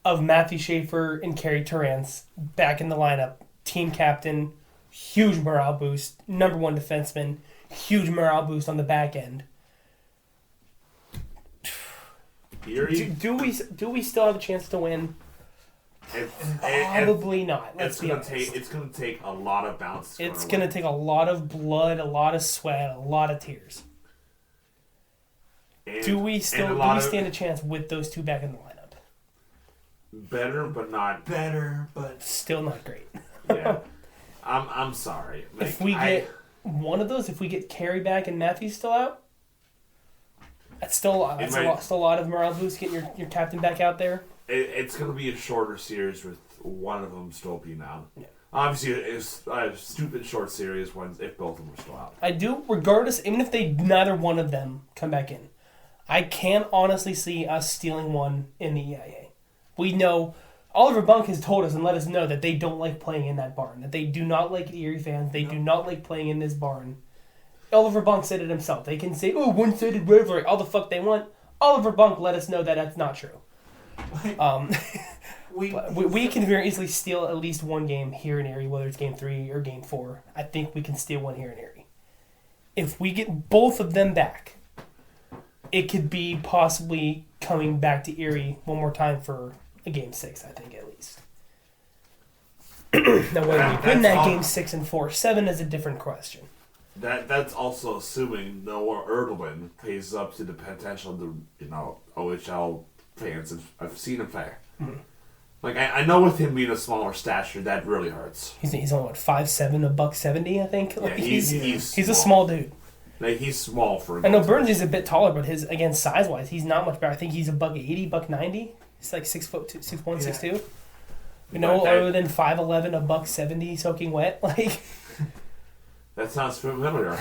of Matthew Schaefer and Kerry Terrance back in the lineup, team captain, huge morale boost, number 1 defenseman, huge morale boost on the back end. Erie? Do we still have a chance to win? Probably not. Let's be honest. It's going to take a lot of bounce. It's going to take a lot of blood, a lot of sweat, a lot of tears. Do we stand a chance with those 2 back in the lineup? Better, but not better, but still not great. Yeah, I'm sorry. If we get one of those, if we get Carey back and Matthews still out, that's still a lot. That's a lot of morale boost getting your captain back out there. It's going to be a shorter series with one of them still being out. Yeah. Obviously, it's a stupid short series if both of them are still out. I do, regardless, even if neither one of them come back in, I can honestly see us stealing one in the EIA. We know Oliver Bunk has told us and let us know that they don't like playing in that barn, that they do not like Erie fans, they do not like playing in this barn. Oliver Bunk said it himself. They can say, one-sided rivalry, all the fuck they want. Oliver Bunk let us know that that's not true. We can very easily steal at least one game here in Erie, whether it's game 3 or game 4. I think we can steal one here in Erie. If we get both of them back, it could be possibly coming back to Erie one more time for a game 6, I think, at least. Now, whether we win that game 6 and 4-7 is a different question. That's also assuming Noah Erdlin plays up to the potential of the OHL fans I've seen him play. Mm-hmm. I know with him being a smaller stature, that really hurts. He's only 5'7", $170, I think. He's a small dude. He's small for. I know Burnsy's a bit taller, but size wise, he's not much better. I think he's $180, $190. He's like 6'1", 6'2". Other than 5'11", $170 soaking wet, That sounds familiar.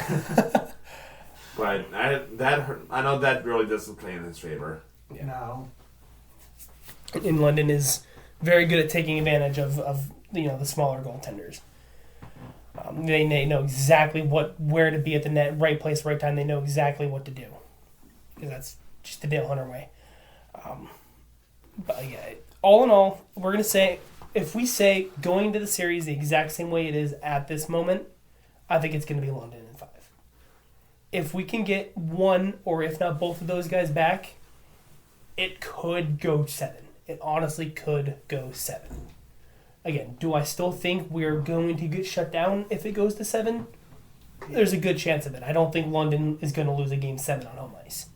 But I know that really doesn't play in his favor. Yeah. No. In London is very good at taking advantage of the smaller goaltenders. They know exactly where to be at the net, right place, right time. They know exactly what to do, because that's just the Dale Hunter way. But yeah, all in all, we're gonna say, if we say going into the series the exact same way it is at this moment, I think it's gonna be London in 5. If we can get one, or if not both of those guys back, it could go 7. It honestly could go 7. Again, do I still think we're going to get shut down if it goes to 7? There's a good chance of it. I don't think London is going to lose a game 7 on home ice.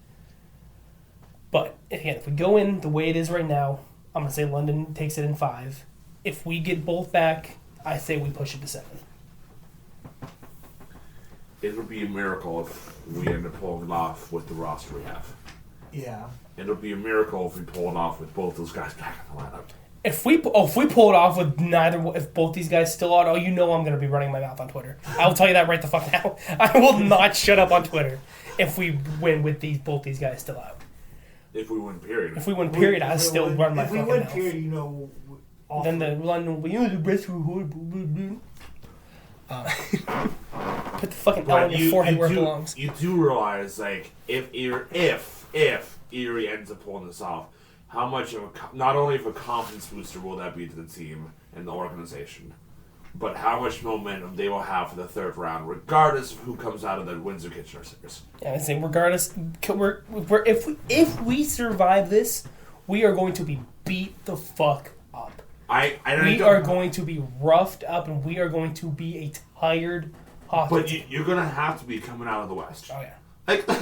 But, again, if we go in the way it is right now, I'm going to say London takes it in 5. If we get both back, I say we push it to 7. It would be a miracle if we end up pulling it off with the roster we have. Yeah. It would be a miracle if we pull it off with both those guys back in the lineup. If we pull it off with if both these guys still out, I'm going to be running my mouth on Twitter. I will tell you that right the fuck now. I will not shut up on Twitter if we win with both these guys still out. If we win, period. If we win, period, I'll still run my fucking mouth. If we win, period, then the London will be, the best reward. Put the fucking L on your forehead where it belongs. You do realize, like, if Erie ends up pulling this off, how much of not only of a confidence booster will that be to the team and the organization, but how much momentum they will have for the third round, regardless of who comes out of the Windsor-Kitchener series. Yeah, I say regardless, if we survive this, we are going to be beat the fuck up. We are going to be roughed up, and we are going to be a tired hockey team. But you're going to have to be coming out of the West. Oh, yeah. Like look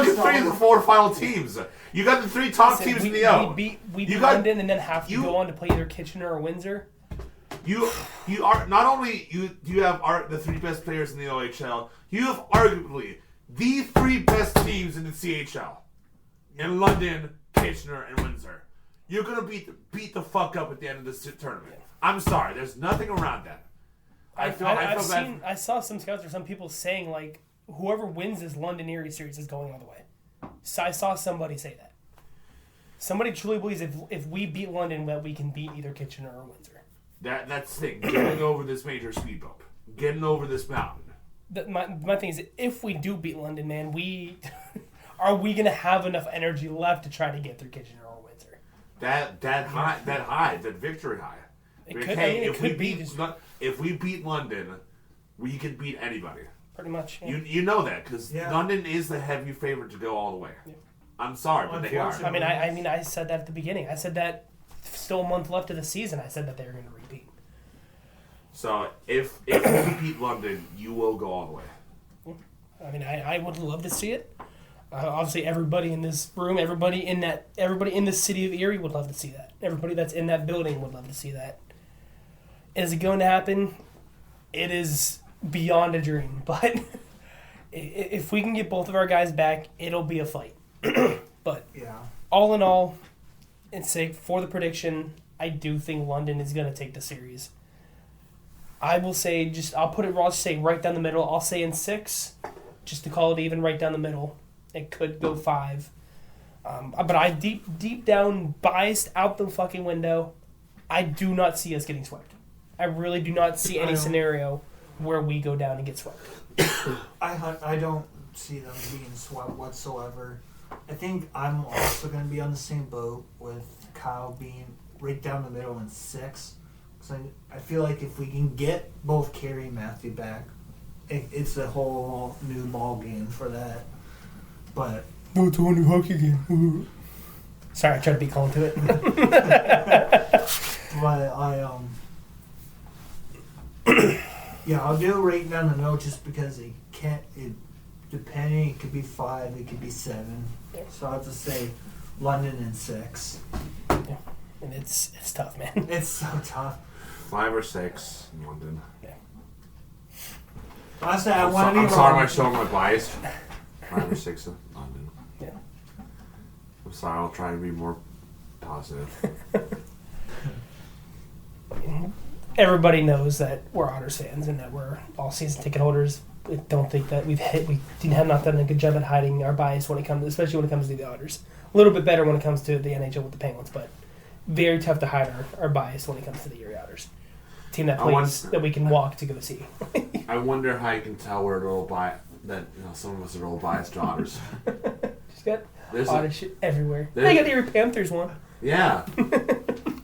at 3 of the 4 final teams. You got the 3 top teams in the O. We beat London and then have to go on to play either Kitchener or Windsor. You are not only you have the 3 best players in the OHL. You have arguably the 3 best teams in the CHL in London, Kitchener, and Windsor. You're gonna beat the fuck up at the end of this tournament. I'm sorry, there's nothing around that. I saw some scouts or some people saying like whoever wins this London Erie series is going all the way. So I saw somebody say that. Somebody truly believes if we beat London that we can beat either Kitchener or Windsor. That's the thing. Getting over this major speed bump. Getting over this mountain. My thing is, if we do beat London, man, are we going to have enough energy left to try to get through Kitchener or Windsor? That victory high. If we beat London, we can beat anybody. Pretty much. Yeah. You know that because London is the heavy favorite to go all the way. Yeah. I'm sorry, but they are. I said that at the beginning. I said that still a month left of the season. I said that they were going to repeat. So if we beat London, you will go all the way. I would love to see it. Obviously, everybody in this room, everybody in the city of Erie would love to see that. Everybody that's in that building would love to see that. Is it going to happen? It is beyond a dream, but if we can get both of our guys back, it'll be a fight. But all in all, and say for the prediction, I do think London is going to take the series. I will say I'll put it right down the middle. I'll say in 6, just to call it even, right down the middle. It could go 5, but I deep down biased out the fucking window. I do not see us getting swept. I really do not see any scenario where we go down and get swept. I don't see them being swept whatsoever. I think I'm also going to be on the same boat with Kyle being right down the middle in 6. Because I feel like if we can get both Carey and Matthew back, it's a whole new ball game for that. But no, it's a whole new hockey game. Sorry, I tried to be calm to it. But I'll do it right down the middle just because depending, it could be 5, it could be 7. So I'll just say London in 6. Yeah. And it's tough, man. It's so tough. 5 or 6 in London. Yeah. Honestly, I want to be wrong. I'm sorry, I'm showing my bias. 5 or 6 in London. Yeah. I'm sorry, I'll try to be more positive. Everybody knows that we're Otters fans and that we're all season ticket holders. I don't think that we have not done a good job at hiding our bias especially when it comes to the Otters. A little bit better when it comes to the NHL with the Penguins, but very tough to hide our bias when it comes to the Erie Otters. Team that plays that we can walk to go see. I wonder how you can tell we're a little biased. That some of us are a little biased to Otters. Just got Otters shit everywhere. They got the Erie Panthers one. Yeah.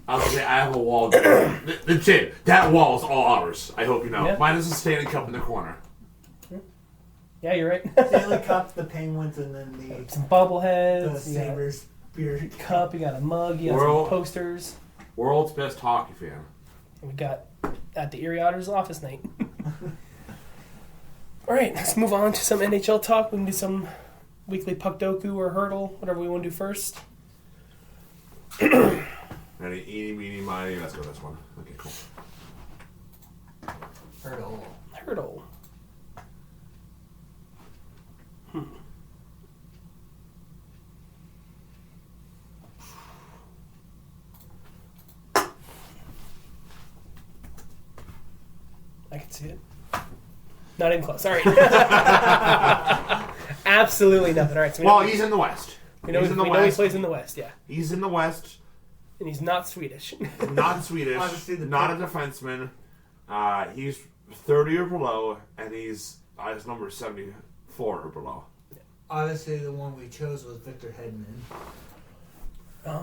I was gonna say, I have a wall. That wall is all Otters. I hope you know. Yeah. Mine is a Stanley Cup in the corner. Yeah, you're right. Stanley Cup, the Penguins, and then some bobbleheads. The Sabres beer cup. You got a mug. You got some posters. World's best hockey fan. We got at the Erie Otters office night. All right, let's move on to some NHL talk. We can do some weekly puckdoku or hurdle, whatever we want to do first. Ready? Eeny, meeny, miny. Let's go this one. Okay, cool. Hurdle. I can see it. Not even close. All right. Absolutely nothing. All right. So well, he's in the West. We know he plays in the West, yeah. He's in the West. And he's not Swedish. Not Swedish. Not a defenseman. He's 30 or below, and his number is 74 or below. Obviously, the one we chose was Victor Hedman. I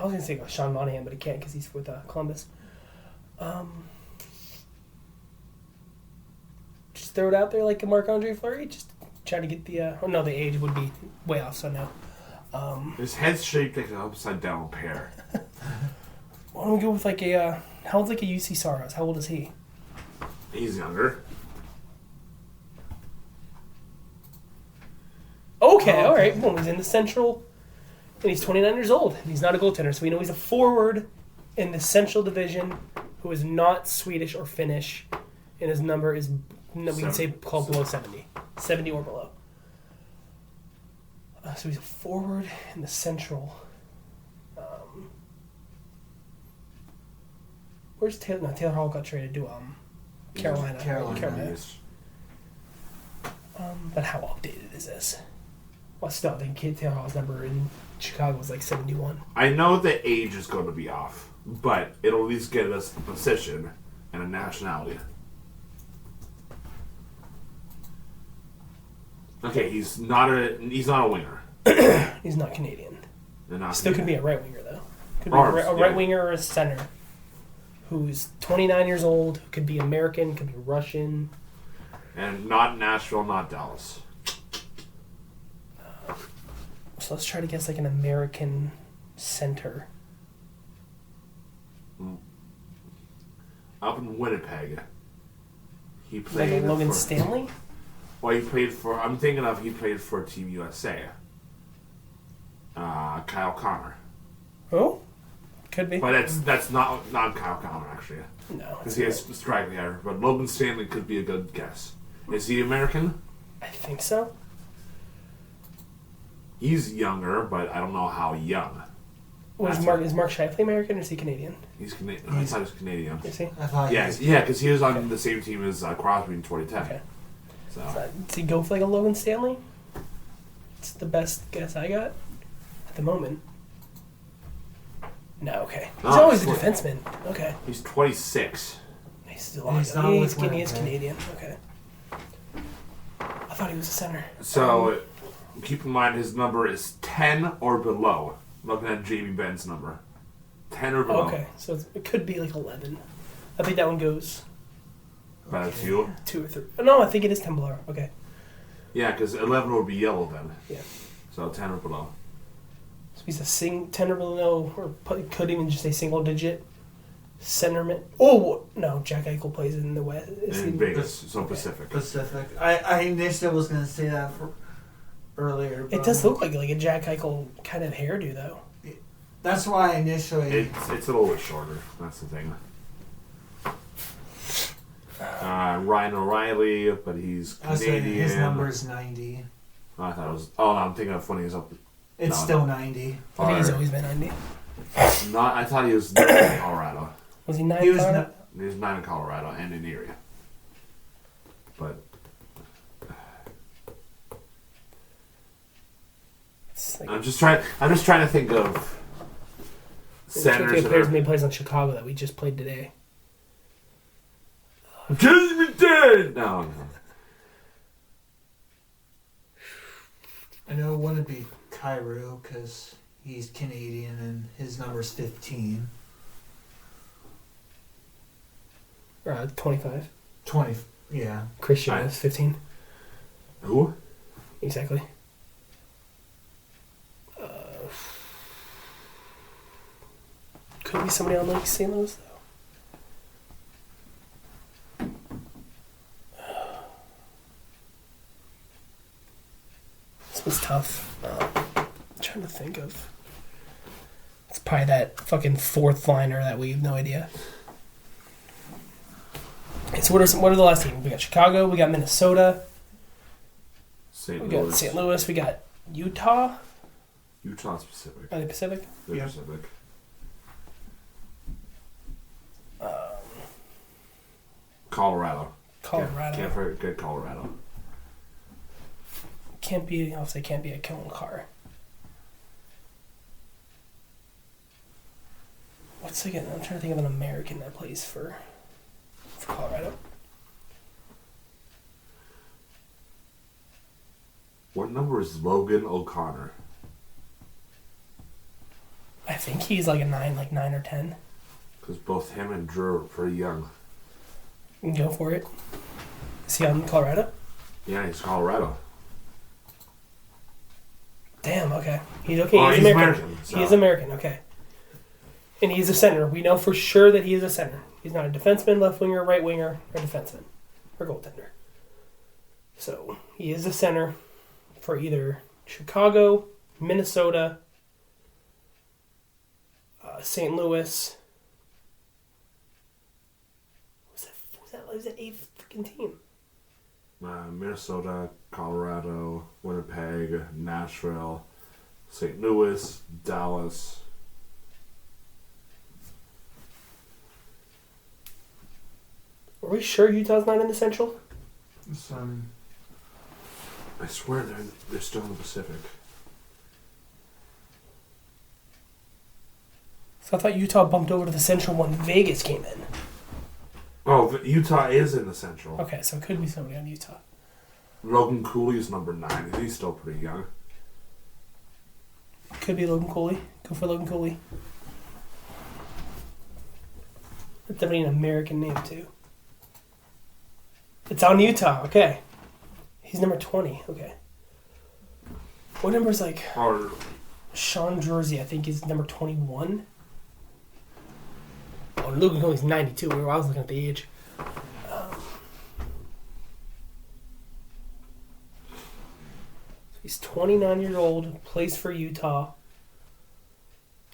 was going to say Sean Monahan, but he can't because he's with Columbus. Just throw it out there like a Marc-Andre Fleury. Just try to get the... the age would be way off, so no. His head's shaped like an upside-down pear. Why don't we go with like a... how old's like a UC Saros? How old is he? He's younger. Okay, all right. Well, he's in the Central, and he's 29 years old. And he's not a goaltender, so we know he's a forward in the Central Division who is not Swedish or Finnish, and his number is, we can say, called below 70. 70 or below. So he's a forward in the Central. Where's Taylor? No, Taylor Hall got traded to Carolina. Carolina. But how updated is this? Well, still, I think Taylor Hall's number in Chicago was like 71. I know the age is going to be off, but it'll at least get us a position and a nationality. Okay, he's not a winger. He's not Canadian. Not Still could be a right winger though. Could be a right winger or a center who's 29 years old. Could be American. Could be Russian. And not Nashville, not Dallas. So let's try to guess like an American center. Up in Winnipeg. He played like Logan Stanley? Well, he played for... I'm thinking of he played for Team USA. Kyle Connor. Oh? Could be. But that's not Kyle Connor, actually. No. Because he has straggly hair. But Logan Stanley could be a good guess. Is he American? I think so. He's younger, but I don't know how young. Is Mark Scheifele American or is he Canadian? He's Canadian. I thought he was Canadian. Is he? Yeah, because he was on the same team as Crosby in 2010. Okay. So does he go for like a Logan Stanley? It's the best guess I got at the moment. No, okay. He's always a defenseman. Okay. He's 26. He's Canadian. Okay. I thought he was a center. So keep in mind his number is 10 or below. Looking at Jamie Benn's number. 10 or below. Okay, so it could be like 11. I think that one goes... About a few? 2 or 3. No, I think it is 10 below. Okay. Yeah, because 11 would be yellow then. Yeah. So 10 or below. So he's a 10 or below, or could even just say single digit centerman. Oh, no, Jack Eichel plays in the West. In Vegas, so Pacific. Pacific. I initially was going to say that earlier. It does look like a Jack Eichel kind of hairdo, though. That's why initially... It's a little bit shorter. That's the thing. Ryan O'Reilly, but he's Canadian. His number is 90. Oh, I thought it was... Oh, no, I'm thinking of when he was up... It's still 90. I think he's always been 90. I thought he was 9 in Colorado. Was he 9 He in was Colorado? He was 9 in Colorado and in Erie. But... Like, I'm just trying to think of centers players made plays on Chicago that we just played today. Jamie dead. No. I know it wouldn't be Cairo because he's Canadian and his number's 15. 25. 20. Yeah. Christian is 15. Who? Exactly. Could we somebody on like St. Louis though. This was tough. I'm trying to think of. It's probably that fucking fourth liner that we have no idea. So what are the last teams? We got Chicago, we got Minnesota, we got St. Louis, we got Utah. Utah's Pacific. Are they Pacific? They're Yeah. Pacific. Colorado. Can't forget Colorado. Can't be a killing car. What's again? I'm trying to think of an American that plays for Colorado. What number is Logan O'Connor? I think he's like a 9 or 10. Because both him and Drew are pretty young. You can go for it. Is he on Colorado? Yeah, he's Colorado. Damn, okay. He's okay. Oh, he's he's American. American, so. He is American, okay. And he's a center. We know for sure that he is a center. He's not a defenseman, left winger, right winger, or defenseman, or goaltender. So he is a center for either Chicago, Minnesota, St. Louis. Who's that eighth freaking team? Minnesota, Colorado, Winnipeg, Nashville, St. Louis, Dallas. Are we sure Utah's not in the Central? I swear they're still in the Pacific. So I thought Utah bumped over to the Central when Vegas came in. Oh, Utah is in the Central. Okay, so it could be somebody on Utah. Logan Cooley's number 9. He's still pretty young. Could be Logan Cooley. Go for Logan Cooley. That's definitely an American name, too. It's on Utah, okay. He's number 20, okay. What number is like Or Sean Jersey, I think, is number 21. Oh, Logan Cooley's 92. I was looking at the age. He's 29 years old, plays for Utah.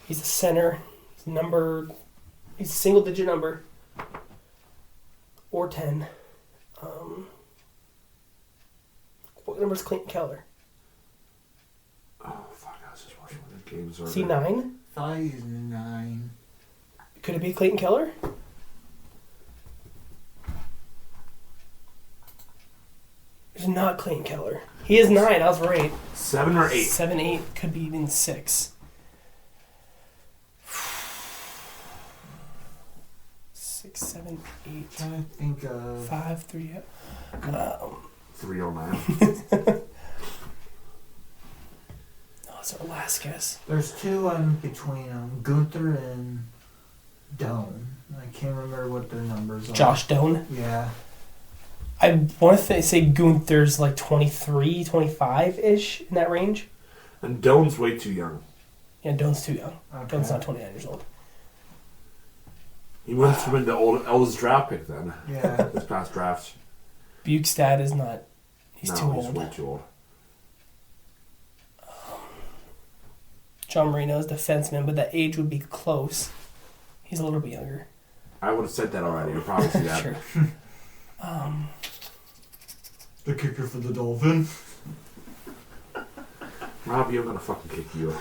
He's a center. He's a single-digit number. Or 10. What number is Clayton Keller? oh fuck! I was just watching one of the games. Is he 9? Thought he's 9. Could it be Clayton Keller? It's not Clayton Keller. He is 9. I was right. 7 or 8. 7, 8. Could be even 6. 6, 7, 8. Trying to think of 5, 3. 309. That's our last guess. There's 2 between Gunther and Doan. I can't remember what their numbers are. Josh Doan. Yeah. I want to say Gunther's like 23, 25-ish in that range. And Doan's way too young. Yeah, Doan's too young. Okay. Doan's not 29 years old. He must have been the oldest draft pick then. Yeah. This past draft. Bukestad is not. He's too He's old. way too old. John Marino's defenseman, but that age would be close. He's a little bit younger. I would have said that already. You probably see that. Sure. The kicker for the Dolphins. Robbie, I'm gonna fucking kick you.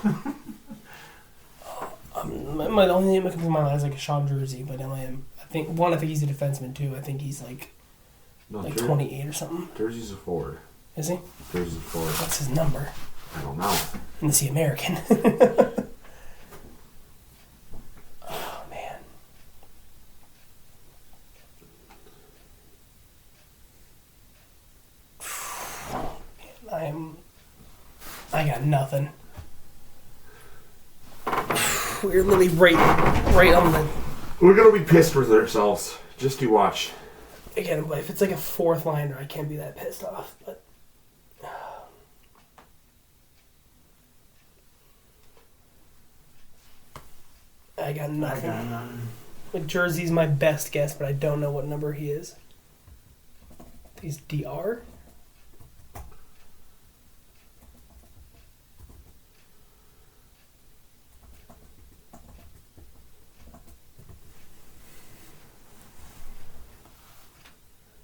The only name that comes to my mind is like Sean Jersey, but I think he's a defenseman too. I think he's like No, 28 or something. Jersey's a forward. Is he? Jersey's a forward. What's his number? I don't know. And is he American? Oh man. I got nothing. We're literally right on the. We're gonna be pissed with ourselves. Just you watch. Again, if it's like a fourth liner, I can't be that pissed off. But got nothing. I got nothing. Like, Jersey's my best guess, but I don't know what number he is. He's DR?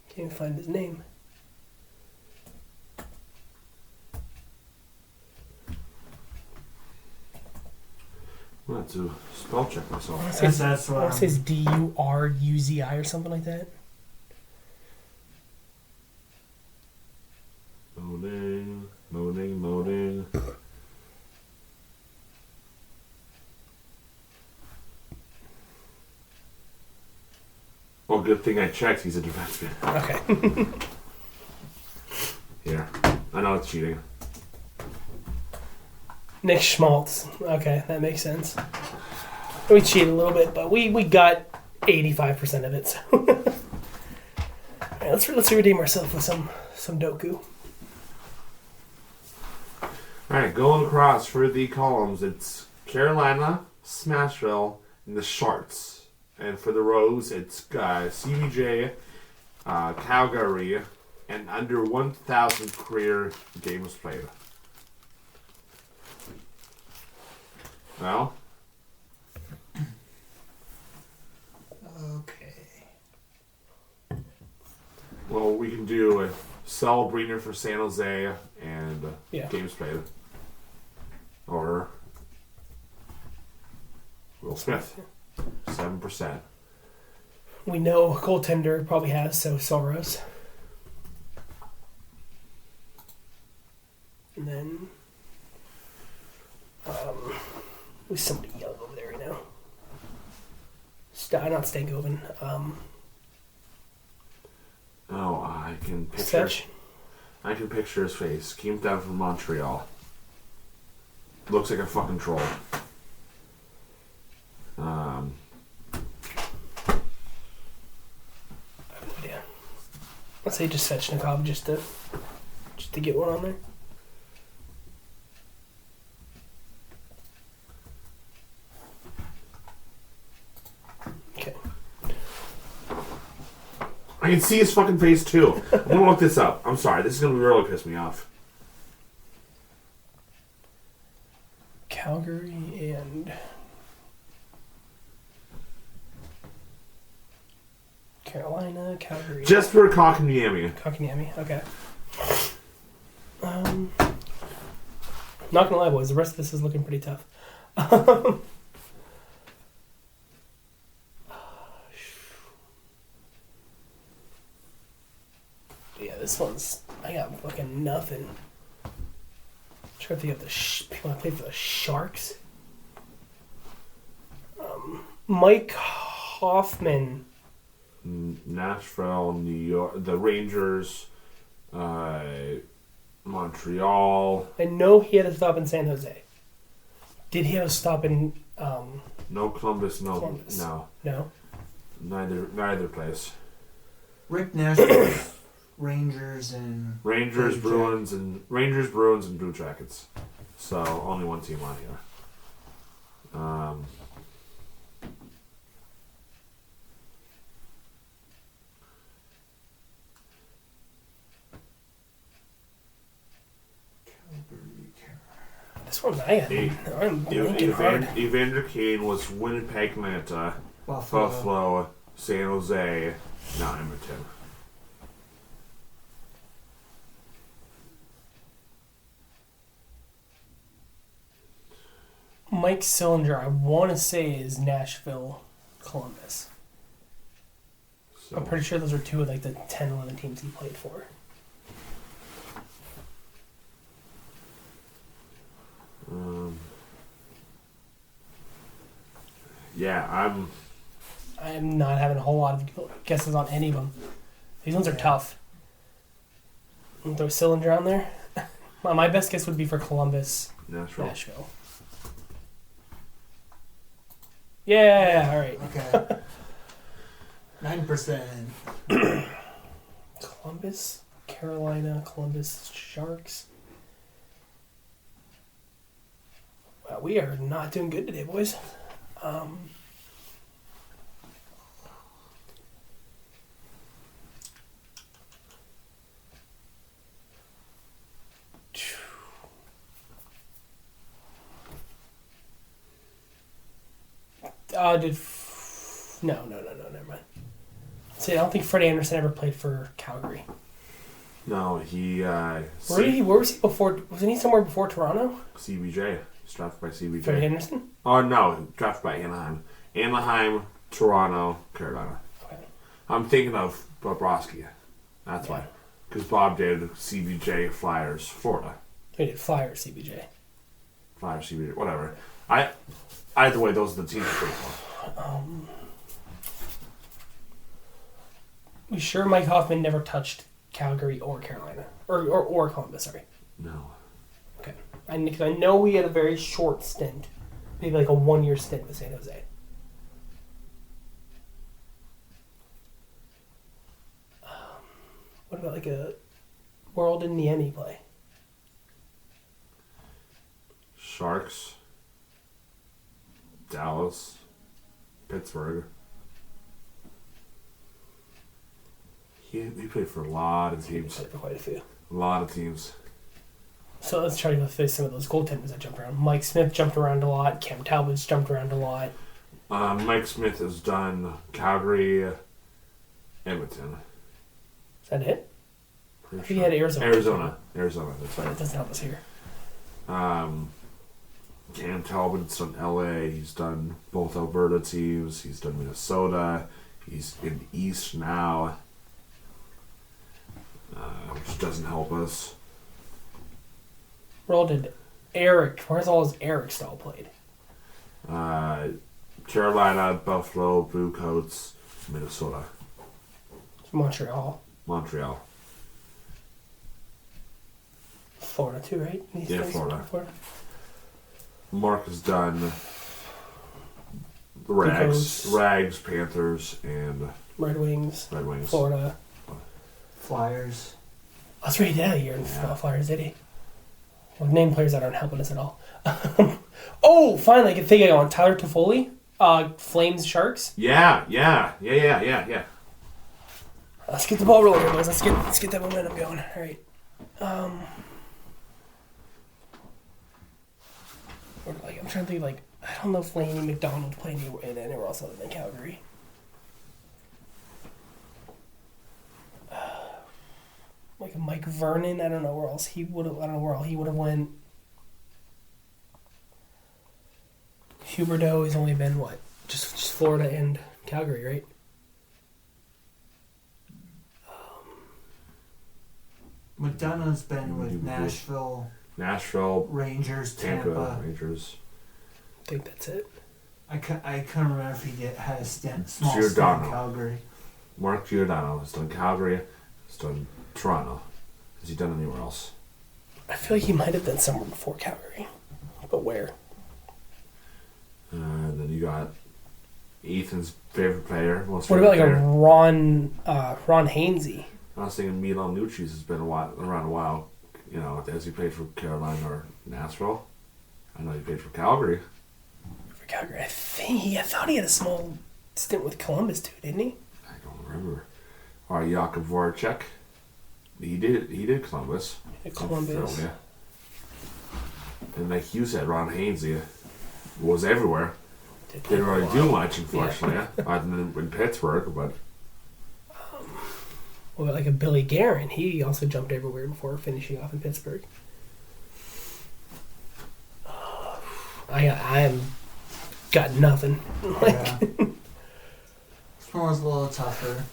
Can't find his name. I'm going to have to spell check myself. That's I what want to say it's DURUZI or something like that. Moaning. Well, good thing I checked. He's a defenseman. Okay. Here. I know it's cheating. Nick Schmaltz. Okay, that makes sense. We cheated a little bit, but we got 85% of it. So. All right, let's redeem ourselves with some Doku. Alright, going across for the columns, it's Carolina, Smashville, and the Sharks. And for the rows, it's CBJ, Calgary, and under 1,000 career games played. Well? Okay. Well, we can do a Sal Breener for San Jose and games played. Or Will Smith, 7%. We know goaltender probably has, so Soros. And then there's somebody yelling over there right now. Not Stankoven. I can picture. Such. I can picture his face. Came down from Montreal. Looks like a fucking troll. Yeah. Let's say just Svechnikov just to get one on there. Okay. I can see his fucking face too. I'm gonna look this up. I'm sorry. This is gonna really piss me off. Calgary and Carolina, Calgary. Jesper Kotkaniemi. Okay. Not gonna lie, boys. The rest of this is looking pretty tough. Yeah, this one's. I got fucking nothing. I'm trying to think of the people that play for the Sharks. Mike Hoffman. Nashville, New York, the Rangers, Montreal. I know he had a stop in San Jose. Did he have a stop in? No Columbus. Columbus. No. No. Neither place. Rick Nash, Rangers, Bruins, and Blue Jackets. So only one team on here. This one's I'm blinking hard. Evander Kane was Winnipeg, Atlanta, Buffalo, San Jose, now Edmonton. Mike Sillinger, I want to say, is Nashville, Columbus. So, I'm pretty sure those are two of like the 10, 11 teams he played for. yeah, I'm not having a whole lot of guesses on any of them. These ones are tough. I'm gonna throw Sillinger on there. My best guess would be for Columbus, Nashville. Yeah, all right. Okay. 9%. Columbus, Carolina, Columbus Sharks. Wow, we are not doing good today, boys. No, never mind. See, I don't think Freddie Anderson ever played for Calgary. No, he. Where was he before? Wasn't he somewhere before Toronto? CBJ. He's drafted by CBJ. Freddie Anderson? Oh, no. Drafted by Anaheim. Anaheim, Toronto, Carolina. Okay. I'm thinking of Bobrovsky. That's Yeah. why. Because Bob did CBJ, Flyers, Florida. He did Flyers, CBJ. Flyers, CBJ, whatever. Either way, those are the teams for. We sure Mike Hoffman never touched Calgary or Carolina? Or Columbus, sorry. No. Okay. Because I know we had a very short stint. Maybe like a 1-year stint with San Jose. What about like a World in the Emmy play? Sharks, Dallas, Pittsburgh. He played for a lot of teams. Played for quite a few. A lot of teams. So let's try to go through some of those goaltenders that jumped around. Mike Smith jumped around a lot. Cam Talbot's jumped around a lot. Mike Smith has done Calgary, Edmonton. Is that it? Pretty I think he had Arizona. Arizona, that's But right. it doesn't help us here. Cam Talbot's done LA. He's done both Alberta teams. He's done Minnesota. He's in the East now, which doesn't help us. Where did Eric? Where's all his Erics all played? Carolina, Buffalo, Bluecoats, Minnesota, Montreal, Florida too, right? Yeah, Florida. Mark has done Rags, Panthers, and Red Wings, Florida, Flyers. That's right. Yeah, you're in Flyers, did he? Well, name players that aren't helping us at all. Oh, finally, I can think on Tyler Toffoli, Flames, Sharks. Yeah. Let's get the ball rolling, boys. Let's get that momentum going. All right. I'm trying to think. I don't know if Laney McDonald played anywhere else other than Calgary. Like a Mike Vernon, I don't know where else he would have. I don't know where else he would have went. Huberdeau has only been what, just Florida and Calgary, right? McDonough's been with Nashville, Rangers, Tampa. Rangers. I think that's it. I couldn't remember if he had a small stint in Calgary. Mark Giordano has done Calgary, has done Toronto. Has he done anywhere else? I feel like he might have done somewhere before Calgary, but where? And then you got Ethan's favorite player. What about a Ron Hainsey? I was thinking Milan Lucic has been around a while. You know, has he played for Carolina or Nashville? I know he played for Calgary. For Calgary, I thought he had a small stint with Columbus too, didn't he? I don't remember. All right, Jakub Voracek. He did Columbus. Columbus. Yeah. And like you said, Ron Hainsey was everywhere. Didn't really do much, unfortunately, other than in Pittsburgh, but. Well, like a Billy Guerin, he also jumped everywhere before finishing off in Pittsburgh. I am got nothing. Yeah. This one was a little tougher.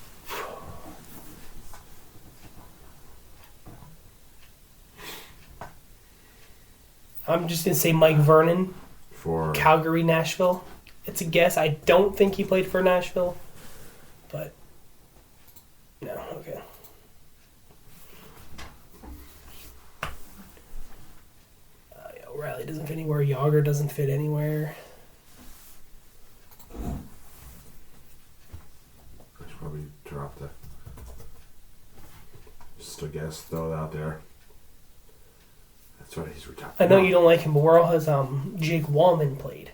I'm just gonna say Mike Vernon For Calgary, Nashville. It's a guess. I don't think he played for Nashville, but no. Okay. O'Reilly doesn't fit anywhere. Yager doesn't fit anywhere. I should probably drop that. Just a guess, throw it out there. That's right, he's retired. I know you don't like him, but where all has Jake Wallman played?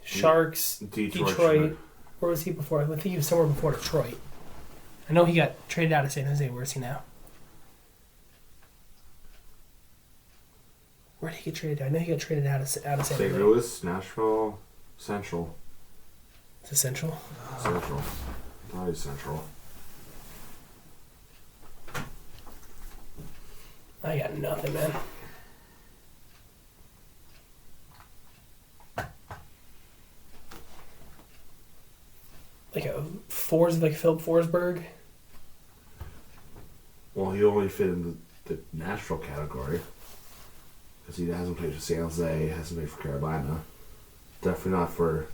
Sharks, Detroit. Where was he before? I think he was somewhere before Detroit. I know he got traded out of San Jose. Where is he now? Where did he get traded? I know he got traded out of San Jose. St. Louis, Nashville, Central. It's essential. Central. Not essential. I got nothing, man. Like Philip Forsberg. Well, he only fit in the Nashville category because he hasn't played for San Jose, hasn't played for Carolina. Definitely not for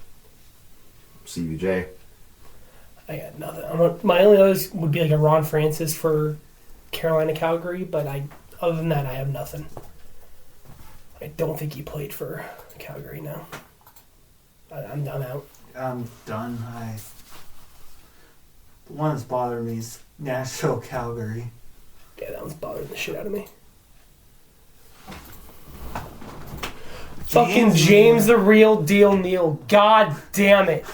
CBJ. I got nothing. My only others would be like a Ron Francis for Carolina, Calgary, but other than that, I have nothing. I don't think he played for Calgary now. I'm out. I'm done. The one that's bothering me is Nashville, Calgary. Yeah, that one's bothering the shit out of me. Fucking James the Real Deal Neal. God damn it.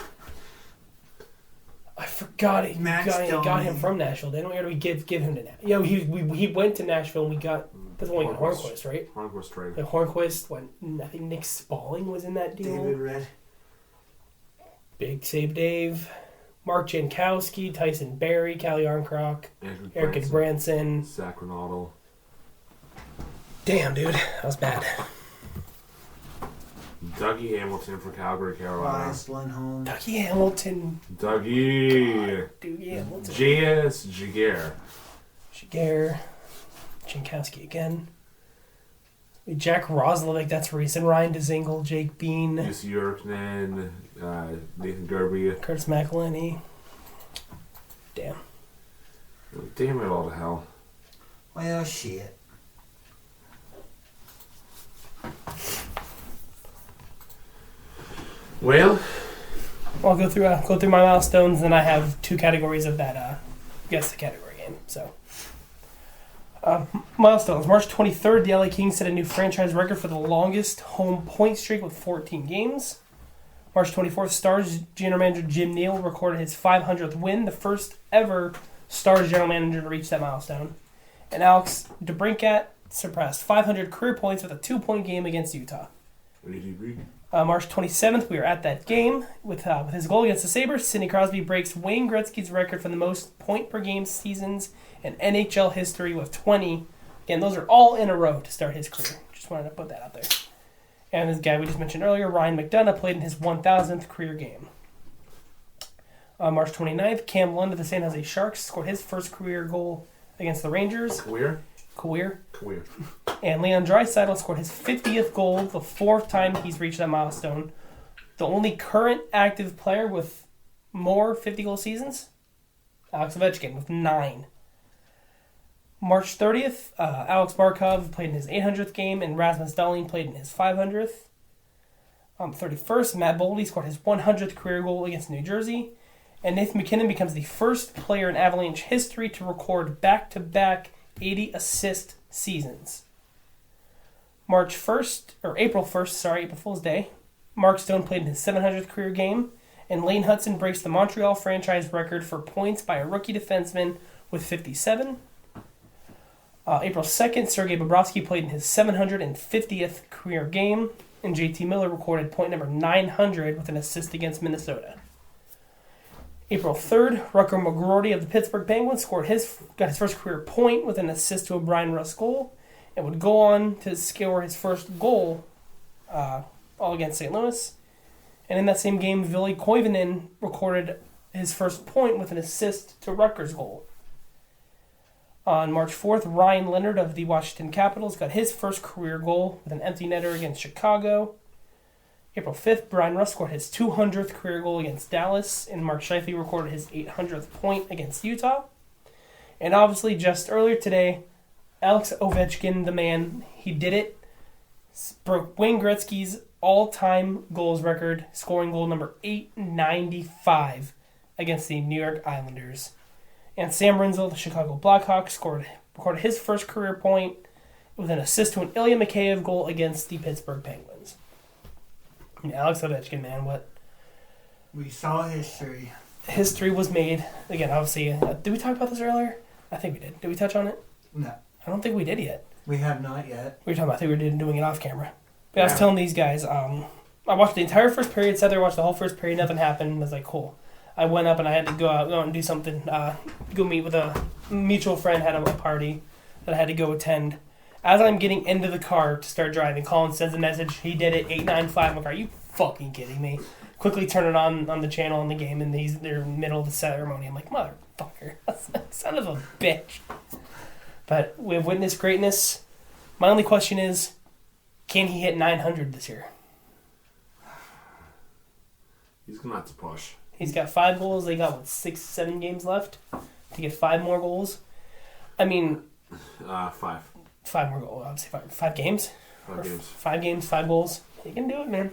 I forgot it. Got him from Nashville, didn't we? Or did we give him to Nashville? Yeah, he went to Nashville and we got... That's only Hornquist, right? Hornquist trade. Like Hornquist, I think Nick Spaulding was in that deal. David Red. Big Save Dave. Mark Jankowski, Tyson Berry, Callie Arncroc, Eric Branson. Zach Ronaldo. Damn, dude. That was bad. Dougie Hamilton for Calgary, Carolina. Lindholm. Dougie Hamilton. Dougie Hamilton. J.S. Jaguar. Jankowski again. Jack Roslovic, that's recent. Ryan DeZingle, Jake Bean. Jesse Yerknen, Nathan Gerby. Curtis McElhinney. Damn. Damn it all to hell. Well, shit. Well, I'll go through my milestones, and I have two categories of that guess the category game. So, milestones. March 23rd, the LA Kings set a new franchise record for the longest home point streak with 14 games. March 24th, Stars general manager Jim Neal recorded his 500th win, the first ever Stars general manager to reach that milestone. And Alex DeBrincat surpassed 500 career points with a 2-point game against Utah. March 27th, we were at that game with his goal against the Sabres. Sidney Crosby breaks Wayne Gretzky's record for the most point-per-game seasons in NHL history with 20. Again, those are all in a row to start his career. Just wanted to put that out there. And this guy we just mentioned earlier, Ryan McDonough, played in his 1,000th career game. March 29th, Cam Lund of the San Jose Sharks scored his first career goal against the Rangers. Career. And Leon Draisaitl scored his 50th goal, the fourth time he's reached that milestone. The only current active player with more 50-goal seasons, Alex Ovechkin with 9. March 30th, Alex Barkov played in his 800th game, and Rasmus Dahlin played in his 500th. 31st, Matt Boldy scored his 100th career goal against New Jersey. And Nathan MacKinnon becomes the first player in Avalanche history to record back-to-back 80-assist seasons. April 1st, April Fool's Day, Mark Stone played in his 700th career game, and Lane Hudson breaks the Montreal franchise record for points by a rookie defenseman with 57. April 2nd, Sergei Bobrovsky played in his 750th career game, and JT Miller recorded point number 900 with an assist against Minnesota. April 3rd, Rutger McGroarty of the Pittsburgh Penguins got his first career point with an assist to a Brian Rust goal, and would go on to score his first goal all against St. Louis. And in that same game, Ville Koivunen recorded his first point with an assist to Rutger's goal. On March 4th, Ryan Leonard of the Washington Capitals got his first career goal with an empty netter against Chicago. April 5th, Brian Rust scored his 200th career goal against Dallas, and Mark Scheifele recorded his 800th point against Utah. And obviously, just earlier today, Alex Ovechkin, the man, he did it. Broke Wayne Gretzky's all-time goals record, scoring goal number 895 against the New York Islanders. And Sam Rinzel, the Chicago Blackhawks, recorded his first career point with an assist to an Ilya Mikheyev goal against the Pittsburgh Penguins. And Alex Ovechkin, man, what? We saw history. History was made. Again, obviously, did we talk about this earlier? I think we did. Did we touch on it? No. I don't think we did yet. We have not yet. We were talking about, I think we were doing it off camera. But yeah. I was telling these guys, I watched the entire first period, sat there, watched the whole first period, nothing happened. I was like, cool. I went up and I had to go out and do something, go meet with a mutual friend, had a party that I had to go attend. As I'm getting into the car to start driving, Colin sends a message. He did it, 8:95. I'm like, are you fucking kidding me? Quickly turn it on the channel in the game, and they're in the middle of the ceremony. I'm like, motherfucker, son of a bitch. But we've witnessed greatness. My only question is, can he hit 900 this year? He's going to have to push. He's got 5 goals. They got, 6, 7 games left to get 5 more goals. I mean... 5. 5 more goals. Obviously, 5 games? 5 games. 5 games, 5 goals. He can do it, man.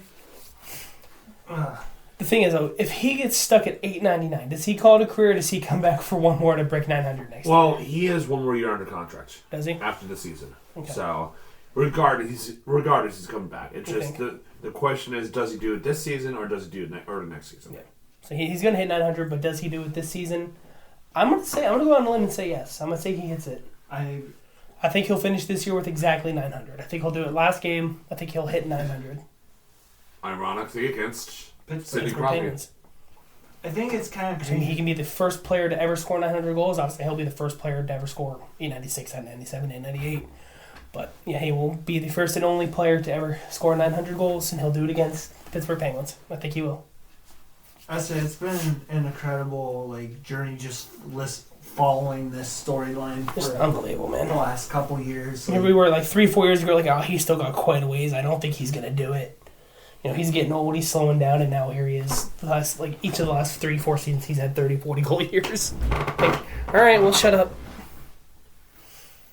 The thing is, though, if he gets stuck at 899, does he call it a career or does he come back for one more to break 900 next year? Well, he has 1 more year under contract. Does he? After the season. Okay. So, regardless, he's coming back. It's just the question is, does he do it this season or does he do it the next season? Yeah. So he's going to hit 900, but does he do it this season? I'm going to go on a limb and say yes. I'm going to say he hits it. I think he'll finish this year with exactly 900. I think he'll do it last game. I think he'll hit 900. Ironically, against Sidney Pittsburgh Crosby. Penguins. I think it's kind of I mean, he can be the first player to ever score 900 goals. Obviously, he'll be the first player to ever score 896, 897, 898. But, yeah, he will be the first and only player to ever score 900 goals, and he'll do it against the Pittsburgh Penguins. I think he will. I say it's been an incredible journey just following this storyline Just for unbelievable, man. the last couple years. Here we were 3-4 years ago, oh, he's still got quite a ways. I don't think he's going to do it. He's getting old, he's slowing down, and now here he is. Each of the last 3-4 seasons, he's had 30, 40 goal years. All right, well, shut up.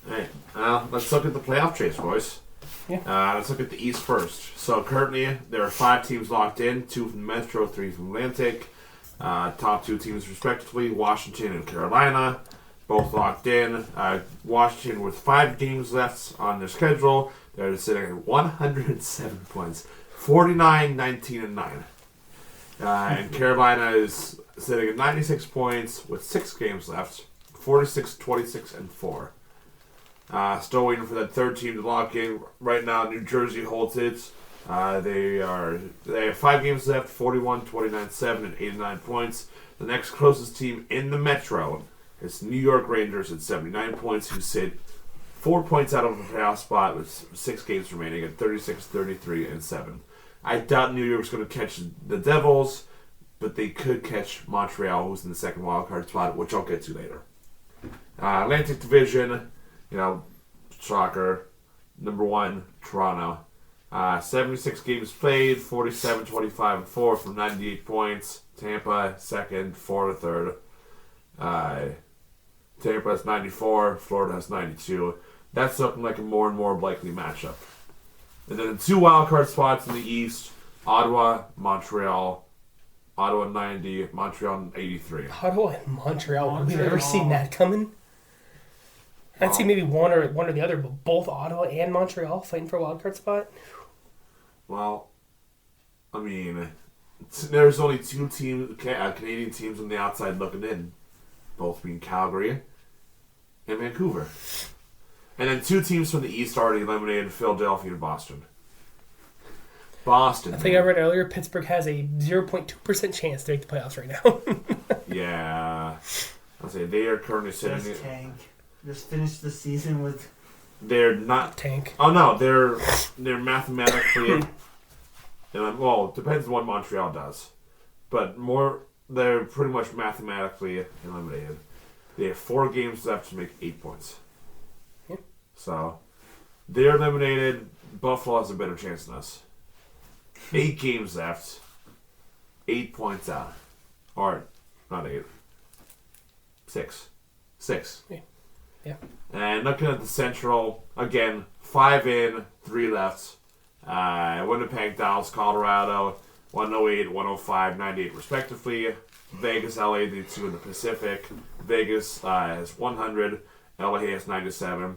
All right, let's look at the playoff chase, boys. Yeah. Let's look at the East first. So currently, there are 5 teams locked in, 2 from the Metro, 3 from Atlantic. Top 2 teams respectively, Washington and Carolina, both locked in. Washington with 5 games left on their schedule. They're sitting at 107 points. 49, 19, and 9. And Carolina is sitting at 96 points with 6 games left. 46, 26, and 4. Still waiting for that third team to lock in. Right now, New Jersey holds it. They have 5 games left, 41, 29, 7, and 89 points. The next closest team in the Metro is New York Rangers at 79 points, who sit 4 points out of a playoff spot with 6 games remaining at 36, 33, and 7. I doubt New York's going to catch the Devils, but they could catch Montreal, who's in the second wildcard spot, which I'll get to later. Atlantic Division, shocker. Number 1, Toronto. 76 games played, 47, 25, and 4 from 98 points. Tampa, second, Florida, third. Tampa has 94, Florida has 92. That's looking like a more and more likely matchup. And then the 2 wildcard spots in the East, Ottawa, Montreal. Ottawa 90, Montreal 83. Ottawa and Montreal. Have we ever seen that coming? I'd see maybe one or the other, but both Ottawa and Montreal fighting for a wildcard spot. Well, I mean, there's only 2 Canadian teams on the outside looking in, both being Calgary and Vancouver. And then 2 teams from the East already eliminated, Philadelphia and Boston. I think I read earlier Pittsburgh has a 0.2% chance to make the playoffs right now. Yeah. I'll say they are currently sitting... Just tank. Just finish the season with... They're not... Tank. Oh, no. They're mathematically... it depends on what Montreal does. But they're pretty much mathematically eliminated. They have 4 games left to make 8 points. Yeah. So, they're eliminated. Buffalo has a better chance than us. 8 games left. 8 points out. Or, not 8. 6. 6. Yeah. And looking at the Central, again, 5 in, 3 left. Winnipeg, Dallas, Colorado, 108, 105, 98 respectively. Vegas, LA, the 2 in the Pacific. Vegas has 100. LA has 97.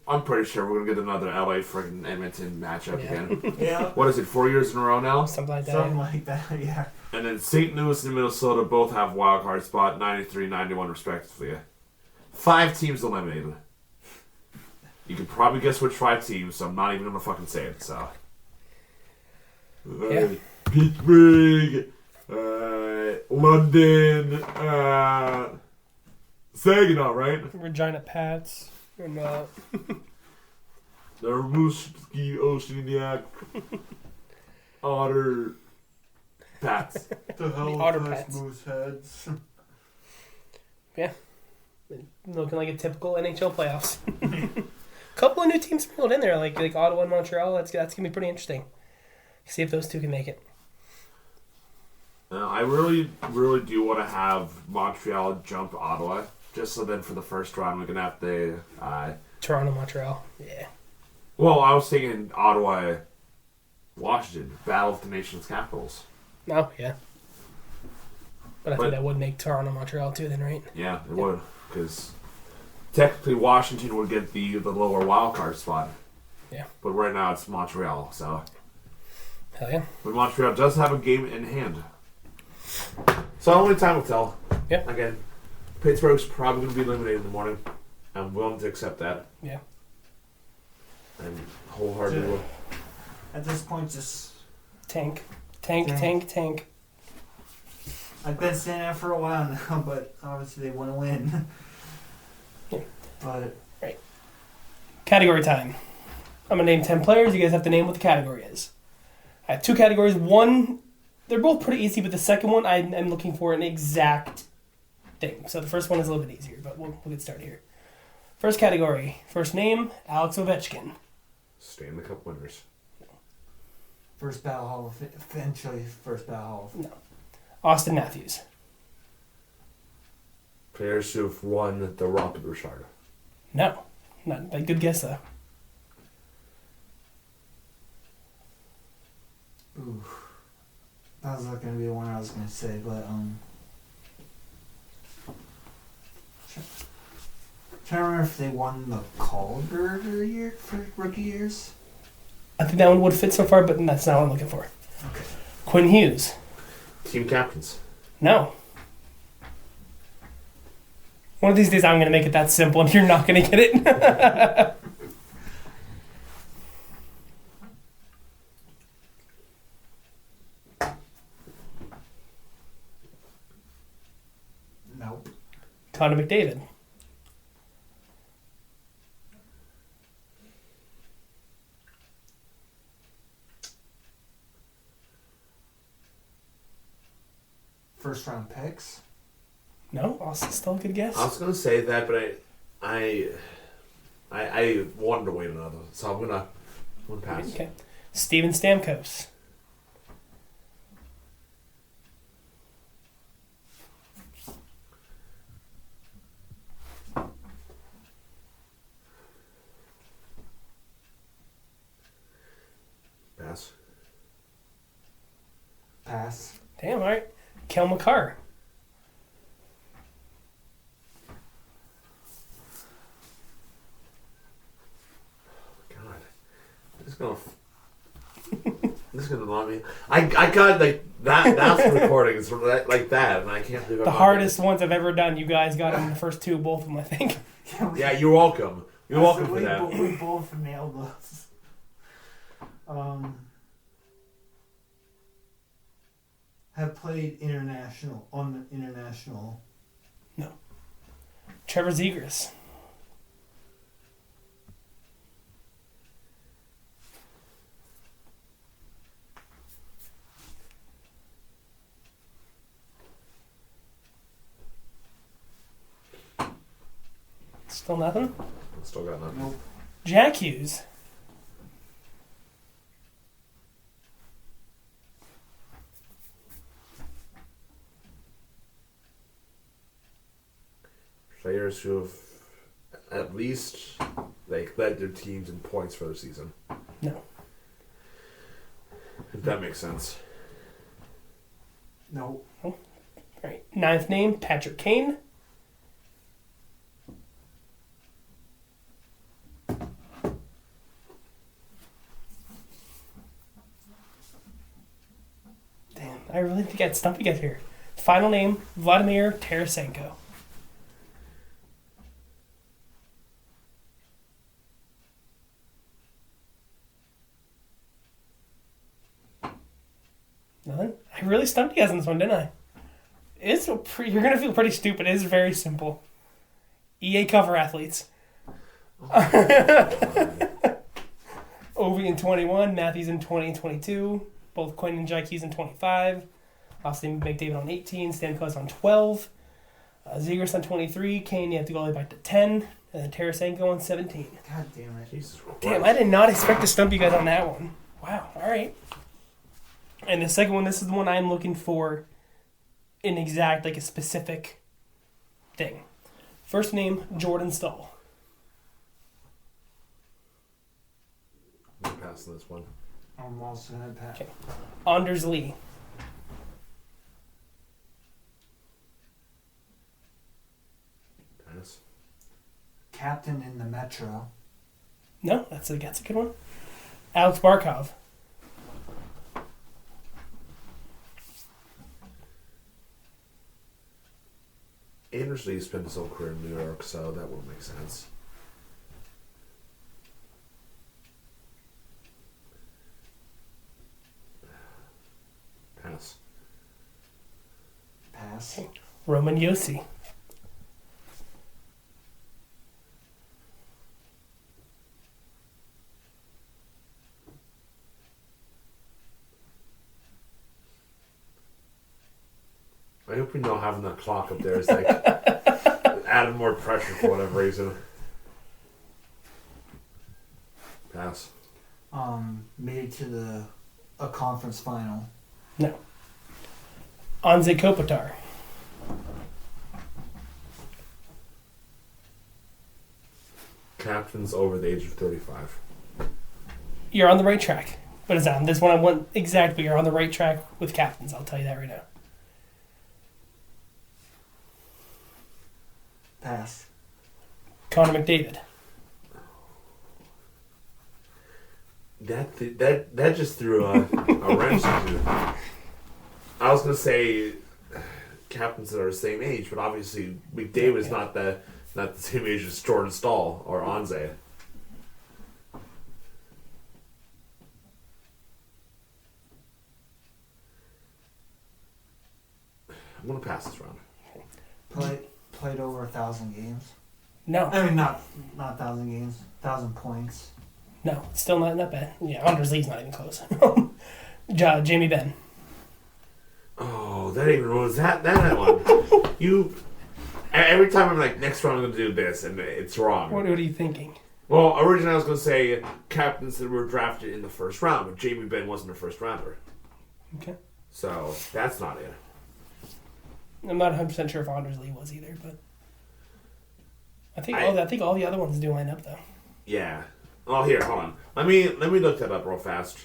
I'm pretty sure we're going to get another LA freaking Edmonton matchup again. Yeah. What is it, 4 years in a row now? Something like that. Something like that, yeah. And then St. Louis and Minnesota both have wild card spot, 93, 91 respectively. 5 teams eliminated. You can probably guess which 5 teams, so I'm not even going to fucking say it, so... Pittsburgh, London, Saginaw, right? Regina Pats. And, the Rimouski Oceaniac Otter Pats. The Otter Halifax Pats. Mooseheads. Yeah. Looking like a typical NHL playoffs. Couple of new teams sprinkled in there, like Ottawa and Montreal. That's gonna be pretty interesting. See if those two can make it. I really, really do want to have Montreal jump Ottawa, just so then for the first round we can have the. Toronto, Montreal. Yeah. Well, I was thinking Ottawa, Washington, Battle of the Nation's Capitals. Oh, yeah. But I think that would make Toronto, Montreal too, then, right? Yeah, it would, because technically Washington would get the lower wild card spot. Yeah. But right now it's Montreal, so. Hell yeah. But Montreal does have a game in hand. So only time will tell. Yeah. Again, Pittsburgh's probably going to be eliminated in the morning. I'm willing to accept that. Yeah. And wholeheartedly will. At this point, just... Tank. Tank. Tank. I've been saying that for a while now, but obviously they want to win. Yeah. But... Right. Category time. I'm going to name 10 players. You guys have to name what the category is. I have two categories. One, they're both pretty easy, but the second one, I'm looking for an exact thing. So the first one is a little bit easier, but we'll get started here. First category. First name, Alex Ovechkin. Stanley Cup winners. First Battle Hall of eventually first Battle Hall of No. Austin Matthews. Players who have won the Rocket Richard. No. Not a good guess, though. Ooh. That was not going to be the one I was going to say, but, trying to remember if they won the Calder year for rookie years. I think that one would fit so far, but that's not what I'm looking for. Okay. Quinn Hughes. Team captains. No. One of these days I'm going to make it that simple and you're not going to get it. Nope. Connor McDavid. First round picks. No, also still a good guess. I was gonna say that, but I wanted to wait another, so I'm gonna pass. Okay. Steven Stamkos. Pass. Pass. Damn, all right. Kel McCarr. God, this is gonna annoy me. I got like that. That's the recording. It's like that, and I can't believe The hardest ones I've ever done. You guys got in the first two, both of them, I think. Yeah, you're welcome. You're welcome for that. We both nailed those. Have played international on the international. No. Trevor Zegras. Still nothing? Still got nothing. Nope. Jack Hughes. Players who have at least led their teams in points for the season. No. If that makes sense. No. All right. Ninth name, Patrick Kane. Damn, I really think I'd stump you guys here. Final name, Vladimir Tarasenko. Nothing? I really stumped you guys on this one, didn't I? You're going to feel pretty stupid. It is very simple. EA cover athletes. Ovi in 21, Matthews in 20 and 22, both Quinn and Jaiki's in 25, Austin McDavid on 18, Stamkos on 12, Zegras on 23, Kane, you have to go all the way back to 10, and then Tarasenko on 17. God damn it. Jesus Christ. Damn, I did not expect to stump you guys on that one. Wow, alright. And the second one, this is the one I'm looking for an exact, like a specific thing. First name, Jordan Stahl. I'm passing this one. I'm also going to pass. Okay. Anders Lee. Pass. Captain in the Metro. No, that's a good one. Alex Barkov. Anders Lee spent his whole career in New York, so that won't make sense. Pass. Pass. Roman Josi. I hope we know having that clock up there is like adding more pressure for whatever reason. Pass. Made it to a conference final. No. Anze Kopitar. Captains over the age of 35. You're on the right track. But it's on this one I want exactly. You're on the right track with captains. I'll tell you that right now. Pass. Connor McDavid. That just threw a wrench into it. I was gonna say captains that are the same age, but obviously McDavid's not the same age as Jordan Stahl or Anze. I'm gonna pass this round. Played over 1,000 games. No. I mean, not 1,000 games. 1,000 points. No, it's still not bad. Yeah, Anders Lee's not even close. Jamie Benn. Oh, that even was that one. You every time I'm like, next round I'm gonna do this, and it's wrong. What are you thinking? Well, originally I was gonna say captains that were drafted in the first round, but Jamie Benn wasn't a first rounder, Okay. so that's not it. I'm not 100% sure if Anders Lee was either, but I think all the other ones do line up though. Yeah. Oh, here, hold on. Let me look that up real fast.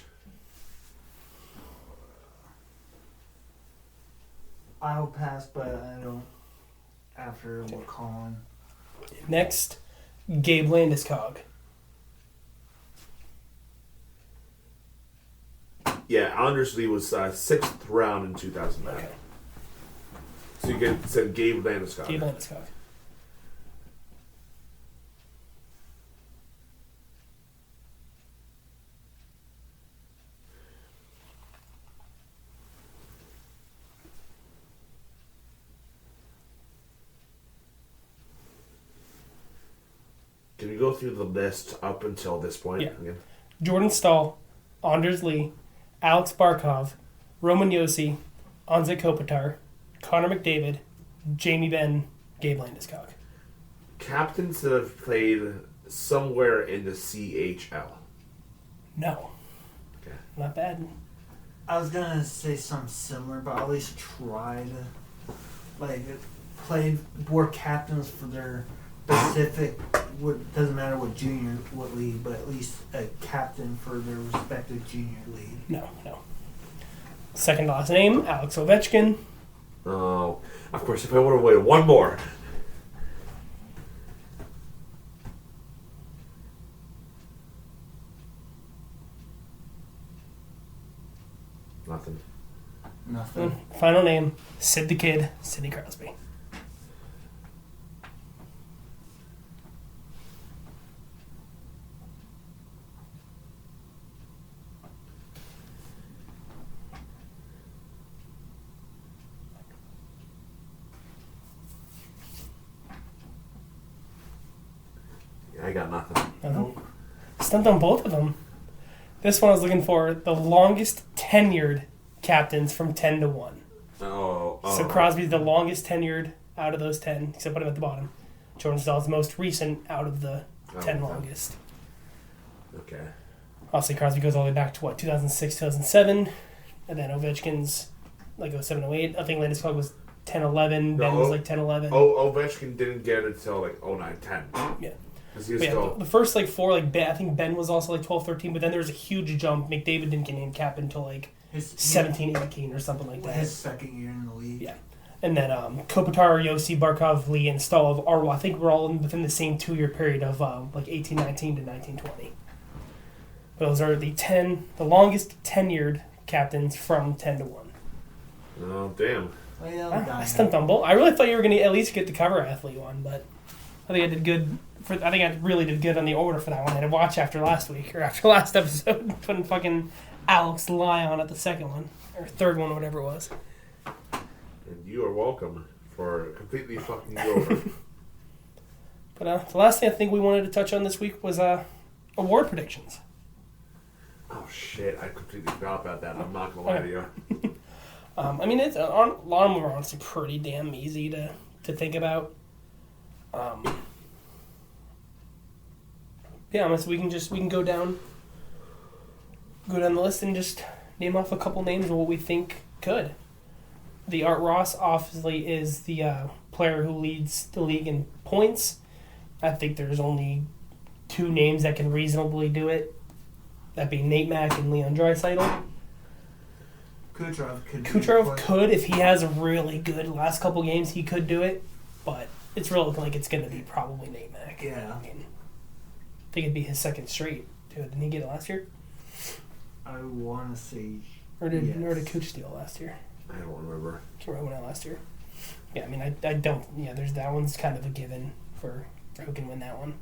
I'll pass, but I don't. After we're calling. Next, Gabe Landeskog. Yeah, Anders Lee was 6th round in 2009. Okay. So you said Gabe Landeskog. Gabe Landeskog. Can you go through the list up until this point? Yeah. Again? Jordan Stahl, Anders Lee, Alex Barkov, Roman Josi, Anze Kopitar, Connor McDavid, Jamie Benn, Gabe Landeskog. Captains that have played somewhere in the CHL. No. Okay. Not bad. I was gonna say something similar, but I at least tried. Were captains for their specific. Doesn't matter what league, but at least a captain for their respective junior league. No. Second last name, Alex Ovechkin. Oh, of course, if I would have waited one more. Nothing. Nothing. Final name, Sid the Kid, Sidney Crosby. I got nothing. Nope. Stumped on both of them. This one I was looking for the longest tenured captains from 10 to 1. Oh. So Crosby's the longest tenured out of those 10, except put him at the bottom. Jordan Staal's the most recent out of the 10 longest. Okay. Obviously, Crosby goes all the way back to 2006, 2007. And then Ovechkin's like 07, 08. I think Landeskog was 10, 11. Ben was like 10, 11. Ovechkin didn't get it until like 09, 10. Yeah. Still... The first like 4, like Ben, I think Ben was also like 12, 13. But then there was a huge jump. McDavid didn't get named captain until like 17, 18 or something like that. His second year in the league. Yeah. And then Kopitar, Yossi, Barkov, Lee, and Stahl are, I think we're all within the same 2-year period of like 18-19 to 19-20. Those are the longest tenured captains from 10 to 1. Oh, damn. I stumped on both. I really thought you were going to at least get the cover athlete one, but I think I did good. I think I really did good on the order for that one. I had to watch after last week, or after last episode, putting fucking Alex Lyon at the second one, or third one, whatever it was. And you are welcome for completely fucking you over. But the last thing I think we wanted to touch on this week was award predictions. Oh shit! I completely forgot about that. I'm not gonna lie to you. I mean, it's a lot of them are honestly pretty damn easy to think about. Yeah, so we can go down the list and just name off a couple names of what we think could. The Art Ross obviously is the player who leads the league in points. I think there's only 2 names that can reasonably do it. That being Nate Mack and Leon Draisaitl. Kucherov could, if he has a really good last couple games, he could do it. But it's really looking like it's going to be probably Nate Mack. Yeah. I think it'd be his second straight. Didn't he get it last year? I want to say. Or did Kuch steal last year? I don't remember. Can't remember when that last year. Yeah, I mean, I don't. Yeah, there's that one's kind of a given for who can win that one.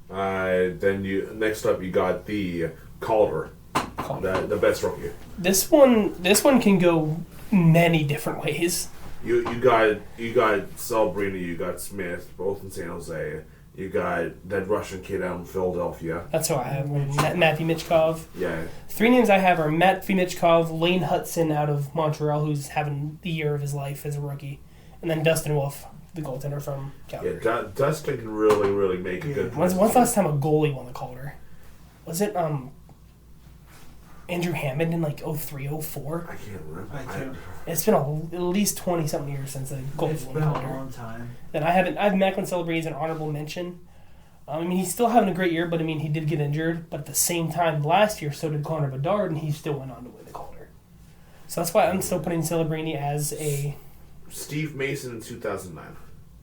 Then next up you got the Calder. The best rookie. This one can go many different ways. You got Celebrini, you got Smith, both in San Jose. You got that Russian kid out in Philadelphia. That's who I have. Matthew Michkov. Yeah. 3 names I have are Matthew Michkov, Lane Hudson out of Montreal, who's having the year of his life as a rookie, and then Dustin Wolf, the goaltender from Calgary. Yeah, Dustin can really, really make a good. When's the last time a goalie won the Calder? Was it Andrew Hammond in like 03, 04? I can't remember. It's been at least 20-something years since the goalie won the Calder. It's been a long time. And I have Macklin Celebrini as an honorable mention. I mean, he's still having a great year, but I mean, he did get injured. But at the same time, last year, so did Connor Bedard, and he still went on to win the Calder. So that's why I'm still putting Celebrini as a... Steve Mason in 2009.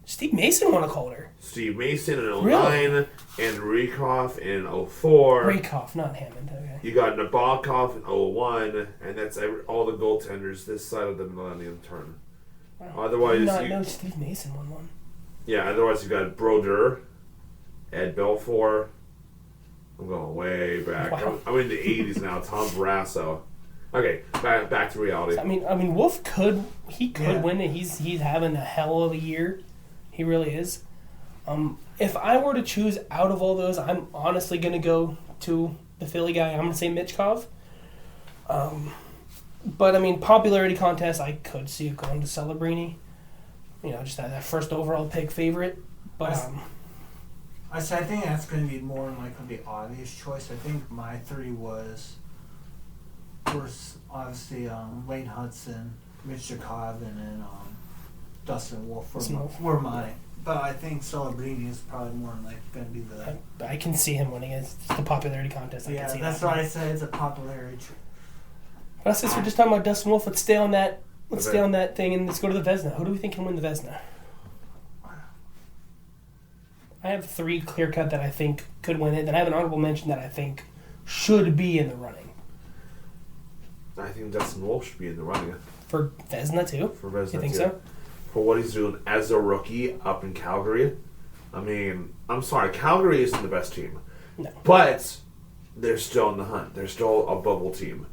Steve Mason won a Calder. Steve Mason in 09, and Rykov in 04. Rykov, not Hammond. Okay. You got Nabokov in 01, and that's all the goaltenders this side of the Millennium Turn. Wow. Otherwise, no, Steve Mason won one. Yeah, otherwise you got Brodeur, Ed Belfour. I'm going way back. Wow. I'm in the 80s now. Tom Barrasso. Okay, back to reality. I mean, Wolf could win it. He's having a hell of a year. He really is. If I were to choose out of all those, I'm honestly going to go to the Philly guy. I'm going to say Michkov. But, I mean, popularity contest, I could see it going to Celebrini. You know, just that first overall pick favorite. But I think that's going to be more like the obvious choice. I think my 3 was obviously Lane Hudson, Michkov, and then Dustin Wolf were mine. But I think Celebrini is probably more like going to be the... I can see him winning. It's the popularity contest. I can see that's why I said it's a popularity. But since we're just talking about Dustin Wolf, let's stay on that. Stay on that thing and let's go to the Vezina. Who do we think can win the Vezina? I have 3 clear-cut that I think could win it. Then I have an honorable mention that I think should be in the running. I think Dustin Wolf should be in the running. For Vezina, too? For Vezina, you think too. so? For what he's doing as a rookie up in Calgary. I mean, I'm sorry, Calgary isn't the best team. No. But they're still in the hunt. They're still a bubble team.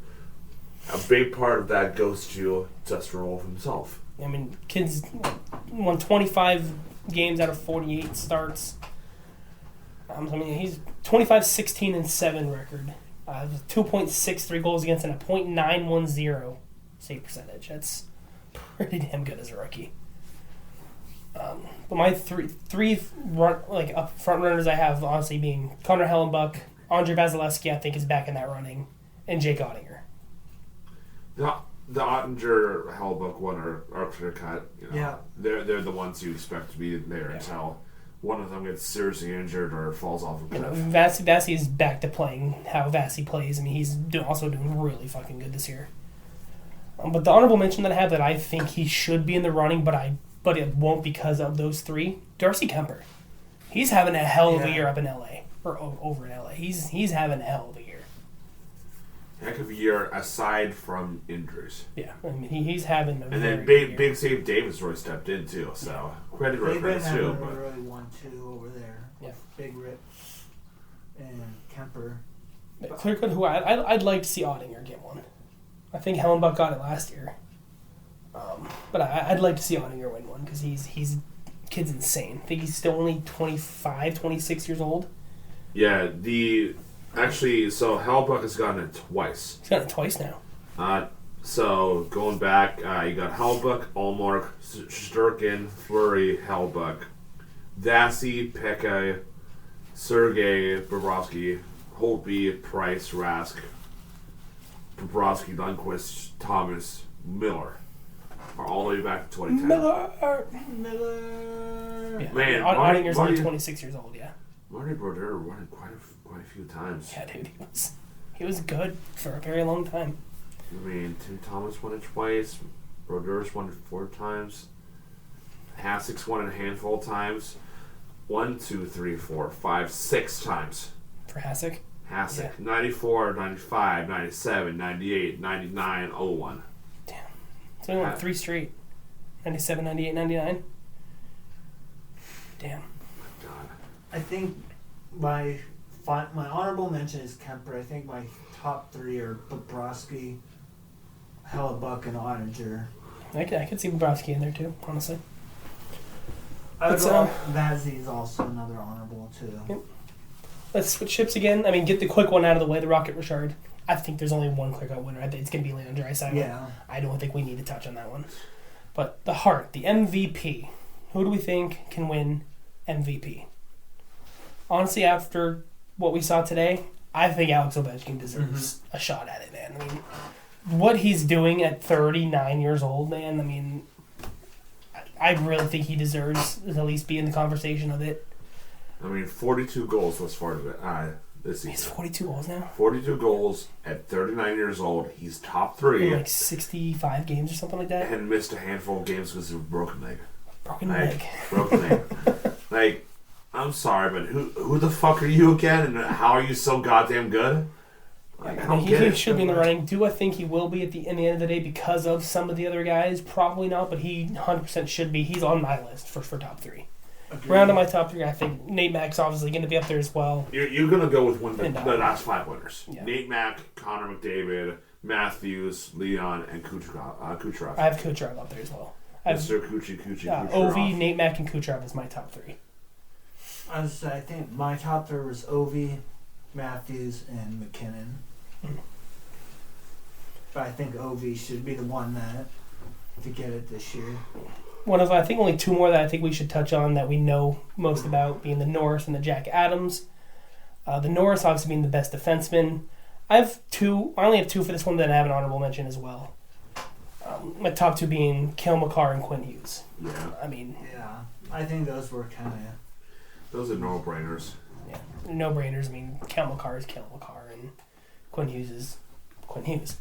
A big part of that goes to Dustin Wolf himself. I mean, kids won 25 games out of 48 starts. I mean, he's 25-16-7 record. 2.63 goals against and a .910 save percentage. That's pretty damn good as a rookie. But my three up front runners I have honestly being Connor Hellenbuck, Andre Vasilevsky I think is back in that running, and Jake Ottinger. The Ottinger Hellbuck one are clear cut. Yeah. They're the ones you expect to be there until one of them gets seriously injured or falls off a cliff. Vasi is back to playing how Vasi plays. I mean, he's also doing really fucking good this year. But the honorable mention that I have that I think he should be in the running, but it won't because of those three, Darcy Kemper. He's having a hell of a year up in LA or over in LA. He's having a hell of a year. Heck of a year aside from injuries. Yeah, I mean he's having a and very then good Big Save Davis really stepped in too. So credit where credit's due. But really 1-2 over there. Yeah, Big Rip and Kemper. Clear cut. Who I'd like to see Ottinger get one. I think Hellenbuck got it last year. But I'd like to see Ottinger win one because he's kid's insane. I think he's still only 25, 26 years old. Yeah, so Hellenbuck has gotten it twice. He's gotten it twice now. So going back, you got Hellenbuck, Allmark, Sturkin, Fleury, Hellenbuck, Vasi, Pekka, Sergei, Bobrovsky, Holtby, Price, Rask, Bobrovsky, Lundqvist, Thomas, Miller. Are all the way back to 2010. Miller. Yeah. Man, Ottinger's only 26 years old. Yeah. Marty Brodeur won it quite a few times. Yeah, dude, he was good for a very long time. I mean, Tim Thomas won it twice. Brodeur's won it 4 times. Hasek's won it a handful of times. 1, 2, 3, 4, 5, 6 times. For Hasek? Hasek. Yeah. 94, 95, 97, 98, 99, 01. Damn. So only won 3 straight. 97, 98, 99. Damn. Oh my God. I think my honorable mention is Kemper. I think my top 3 are Bobrovsky, Hellebuck, and Ottinger. I could see Bobrovsky in there too, honestly. Vasi is also another honorable too. Yep. Let's switch ships again. I mean, get the quick one out of the way. The Rocket Richard. I think there's only one clear-cut winner. I think it's going to be Leon Draisaitl. Yeah. I don't think we need to touch on that one. But the Hart, the MVP. Who do we think can win MVP? Honestly, after what we saw today, I think Alex Ovechkin deserves a shot at it, man. I mean, what he's doing at 39 years old, man, I mean, I really think he deserves to at least be in the conversation of it. I mean, 42 goals was part of it this season. He's 42 goals now? 42 goals at 39 years old. He's top 3. In like 65 games or something like that? And missed a handful of games because of a broken leg. Broken leg. Like, I'm sorry, but who the fuck are you again? And how are you so goddamn good? Like, I don't get it. He should be in the running. Do I think he will be in the end of the day because of some of the other guys? Probably not, but he 100% should be. He's on my list for top 3. Agreed. Round of my top 3, I think Nate Mack's obviously going to be up there as well. You're going to go with one of the last 5 winners. Yeah. Nate Mack, Connor McDavid, Matthews, Leon, and Kucherov. I have Kucherov up there as well. Mr. Kucherov. Ovi, Nate Mack, and Kucherov is my top 3. I think my top 3 was Ovi, Matthews, and McKinnon. But I think Ovi should be the one to get it this year. I think only 2 more that I think we should touch on that we know most about being the Norris and the Jack Adams. The Norris obviously being the best defenseman. I only have 2 for this one that I have an honorable mention as well. My top 2 being Cale Makar and Quinn Hughes. Yeah. I mean... Yeah. I think those were kind of... Those are no-brainers. Yeah. No-brainers. I mean, Cale Makar is Cale Makar and Quinn Hughes is Quinn Hughes.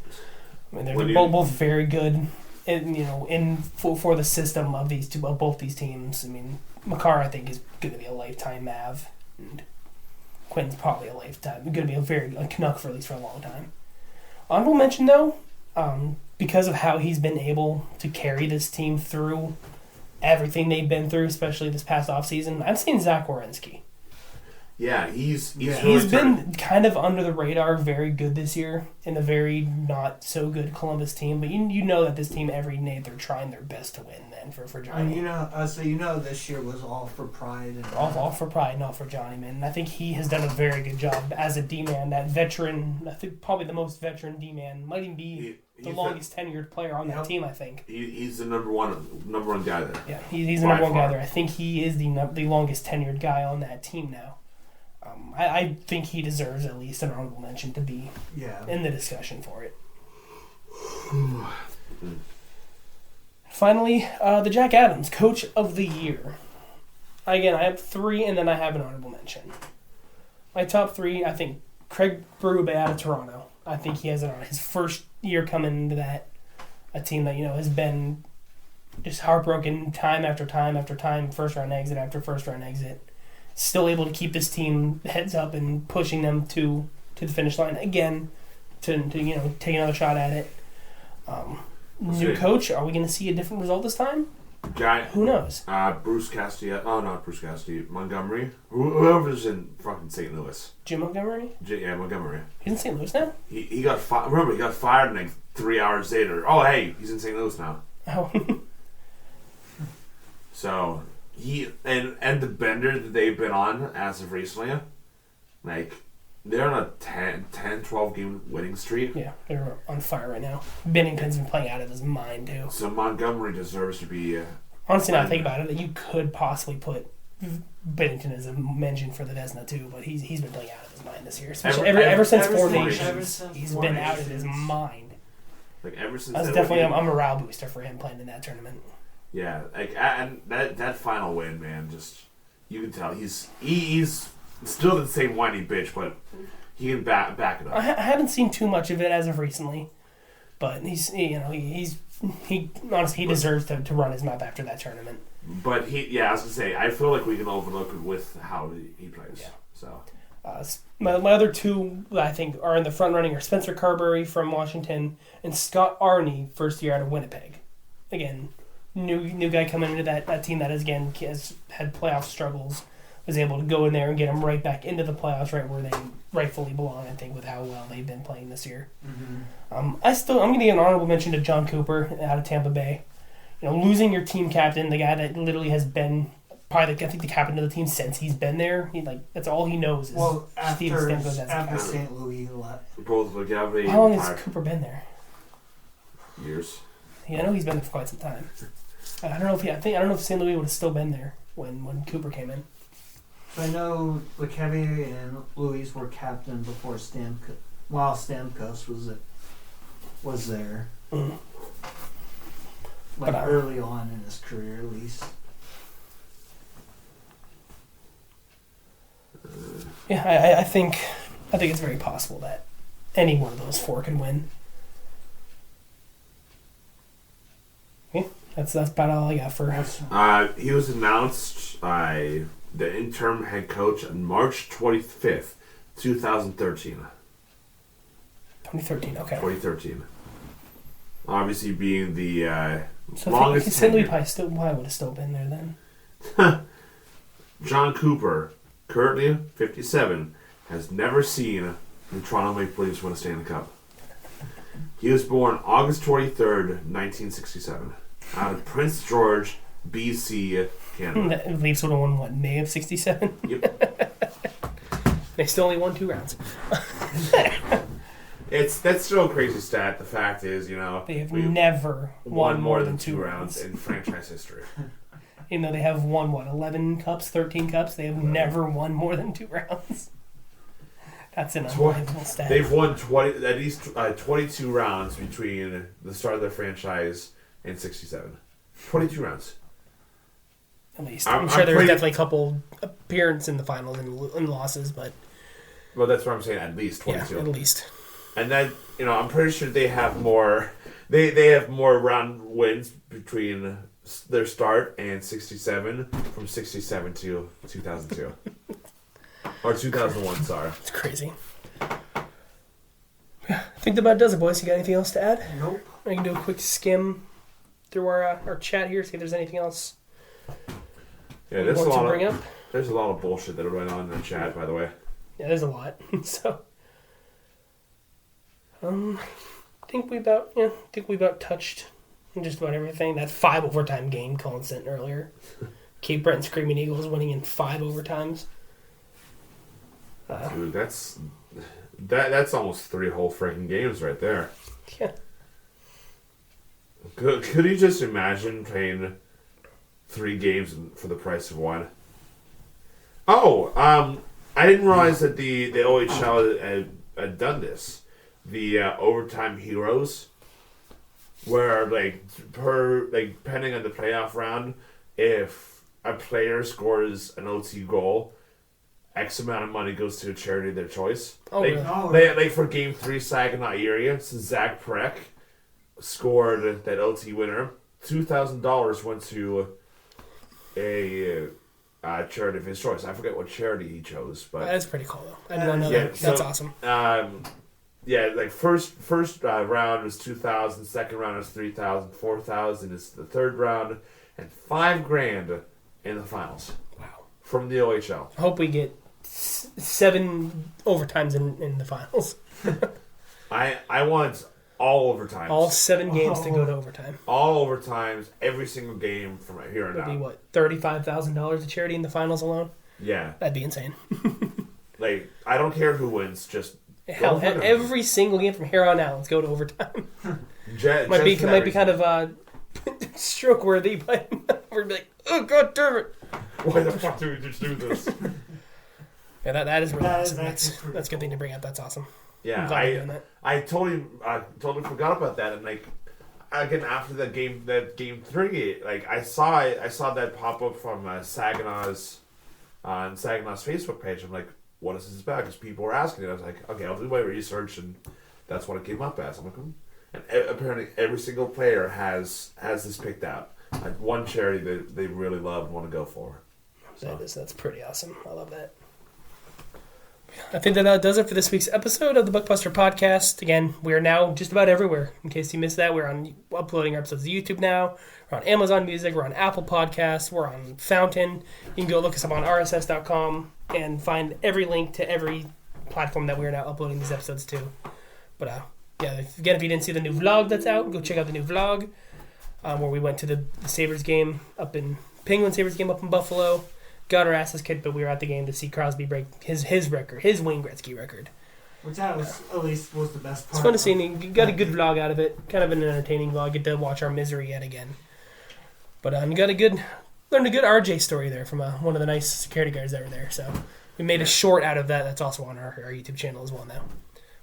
I mean, they're both very good. For the system of both these teams. I mean, Makar I think is going to be a lifetime Mav, and Quinn's probably a lifetime. Going to be a Canuck for at least for a long time. Honorable mention though, because of how he's been able to carry this team through everything they've been through, especially this past offseason, I'm saying Zach Werenski. Yeah, he's been kind of under the radar, very good this year in a very not so good Columbus team. But you know that this team every night they're trying their best to win. Then for Johnny, and this year was all for pride and all for pride, not for Johnny, man. And I think he has done a very good job as a D man. That veteran, I think probably the most veteran D man, might even be the longest tenured player on that team. I think he's the number one guy there. Yeah, he's the number one guy there. I think he is the longest tenured guy on that team now. I think he deserves at least an honorable mention to be in the discussion for it. Finally, the Jack Adams Coach of the Year. Again, I have 3, and then I have an honorable mention. My top 3, I think Craig Berube out of Toronto. I think he has it on his first year coming into that. A team that, has been just heartbroken time after time after time, first round exit after first round exit. Still able to keep this team heads up and pushing them to the finish line again to take another shot at it. New coach, are we going to see a different result this time? Who knows? Bruce Castillo. Oh, not Bruce Castillo. Montgomery. Whoever's in fucking St. Louis. Jim Montgomery? Yeah, Montgomery. He's in St. Louis now? He got fired. Remember, he got fired like 3 hours later. Oh, hey, he's in St. Louis now. Oh. So, he and the bender that they've been on as of recently, like, they're on a 12 game winning streak. Yeah, they're on fire right now. Bennington's been playing out of his mind, too. So Montgomery deserves to be... honestly, now I think about it, that you could possibly put Bennington as a mention for the Vezina, too, but he's been playing out of his mind this year. Especially ever since Four Nations, he's been out of his mind. Like, ever since... That's definitely a morale booster for him playing in that tournament. Yeah, like, and that final win, man, just... You can tell he's still the same whiny bitch, but he can back it up. I haven't seen too much of it as of recently, but he honestly deserves to run his map after that tournament. But I was gonna say, I feel like we can overlook it with how he plays. Yeah. So my other 2 that I think are in the front running are Spencer Carberry from Washington and Scott Arney, first year out of Winnipeg. Again, new guy coming into that team that has had playoff struggles. Was able to go in there and get them right back into the playoffs, right where they rightfully belong, I think, with how well they've been playing this year. Mm-hmm. I'm going to give an honorable mention to John Cooper out of Tampa Bay. Losing your team captain, the guy that literally has been probably the captain of the team since he's been there. That's all he knows is Steve Stamkos as a captain. St. Louis left. How long has Cooper been there? Years. Yeah, I know he's been there for quite some time. I don't know if St. Louis would have still been there when Cooper came in. So I know LeCavier and Louis were captain before while Stamkos was there. Mm-hmm. Like early on in his career, at least. Yeah, I think it's very possible that any one of those 4 can win. Okay, that's about all I got for. He was announced by the interim head coach on March 25th, 2013. 2013, okay. 2013. Obviously being the so longest St. Louis probably would have still been there then. John Cooper, currently 57, has never seen the Toronto Maple Leafs win a Stanley Cup. He was born August 23rd, 1967, out of Prince George, BC, Canada. The Leafs would have won, what, May of 67? Yep. They still only won 2 rounds. That's still a crazy stat. The fact is, they have never won more than 2 rounds in franchise history. Even though they have won, 11 cups, 13 cups, they have never won more than 2 rounds. That's an unbelievable stat. They've won at least 22 rounds between the start of their franchise and 67. 22 rounds. At least. I'm sure there's definitely a couple appearances in the finals and losses, but... Well, that's what I'm saying, at least 22. Yeah, at least. And then, I'm pretty sure they have more... They have more round wins between their start and 67 from 67 to 2002. Or 2001, sorry. It's crazy. Yeah, I think that about does it, boys. You got anything else to add? Nope. I can do a quick skim through our chat here, see if there's anything else you want to bring up. There's a lot of bullshit that went on in the chat, by the way. Yeah, there's a lot. So, I think we about touched just about everything. That 5 overtime game Colin sent earlier. Cape Breton Screaming Eagles winning in 5 overtimes. Dude, that's almost 3 whole freaking games right there. Yeah. Could you just imagine playing 3 games for the price of 1? Oh, I didn't realize that the OHL had done this. The overtime heroes, where depending on the playoff round, if a player scores an OT goal, X amount of money goes to a charity of their choice. Oh, really? Like for Game 3 Saginaw area, so Zach Preck scored that OT winner. $2,000 went to a charity of his choice. I forget what charity he chose, but that's pretty cool though. I didn't know that. That's awesome. First round was $2,000, second round was $3,000, $4,000 is the third round, and $5,000 in the finals. Wow. From the OHL. I hope we get 7 overtimes in the finals. I want all overtimes. All 7 games to go to overtime. All overtimes, every single game from here on out. That'd be what, $35,000 to charity in the finals alone? Yeah. That'd be insane. I don't care who wins, just hell, every single game from here on out, let's go to overtime. might be kind of stroke worthy, but we're like, oh god damn it! Why the fuck do we just do this? Yeah, that is really awesome. That's a good thing to bring up. That's awesome. Yeah, I totally forgot about that, and again after that game 3, I saw that pop up from Saginaw's Facebook page. I'm like, what is this about? Because people were asking it. I was like, okay, I'll do my research, and that's what it came up as. I'm like, and apparently every single player has this picked out. One charity that they really love and want to go for. So. That's pretty awesome. I love that. I think that does it for this week's episode of the Buckbuster Podcast. Again, we're now just about everywhere. In case you missed that, we're uploading our episodes to YouTube now. We're on Amazon Music. We're on Apple Podcasts. We're on Fountain. You can go look us up on rss.com and find every link to every platform that we're now uploading these episodes to. But again, if you didn't see the new vlog that's out, go check out the new vlog where we went to the Sabres game up in Penguin Sabres game up in Buffalo. Got our asses kicked, but we were at the game to see Crosby break his record, his Wayne Gretzky record. Which that was at least was the best part. It's fun to see, and you got a good vlog out of it. Kind of an entertaining vlog. Get to watch our misery yet again. But you learned a good RJ story there from one of the nice security guards that were there. So we made a short out of that. That's also on our YouTube channel as well now.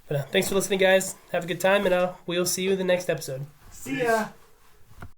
But thanks for listening, guys. Have a good time, and we'll see you in the next episode. See ya.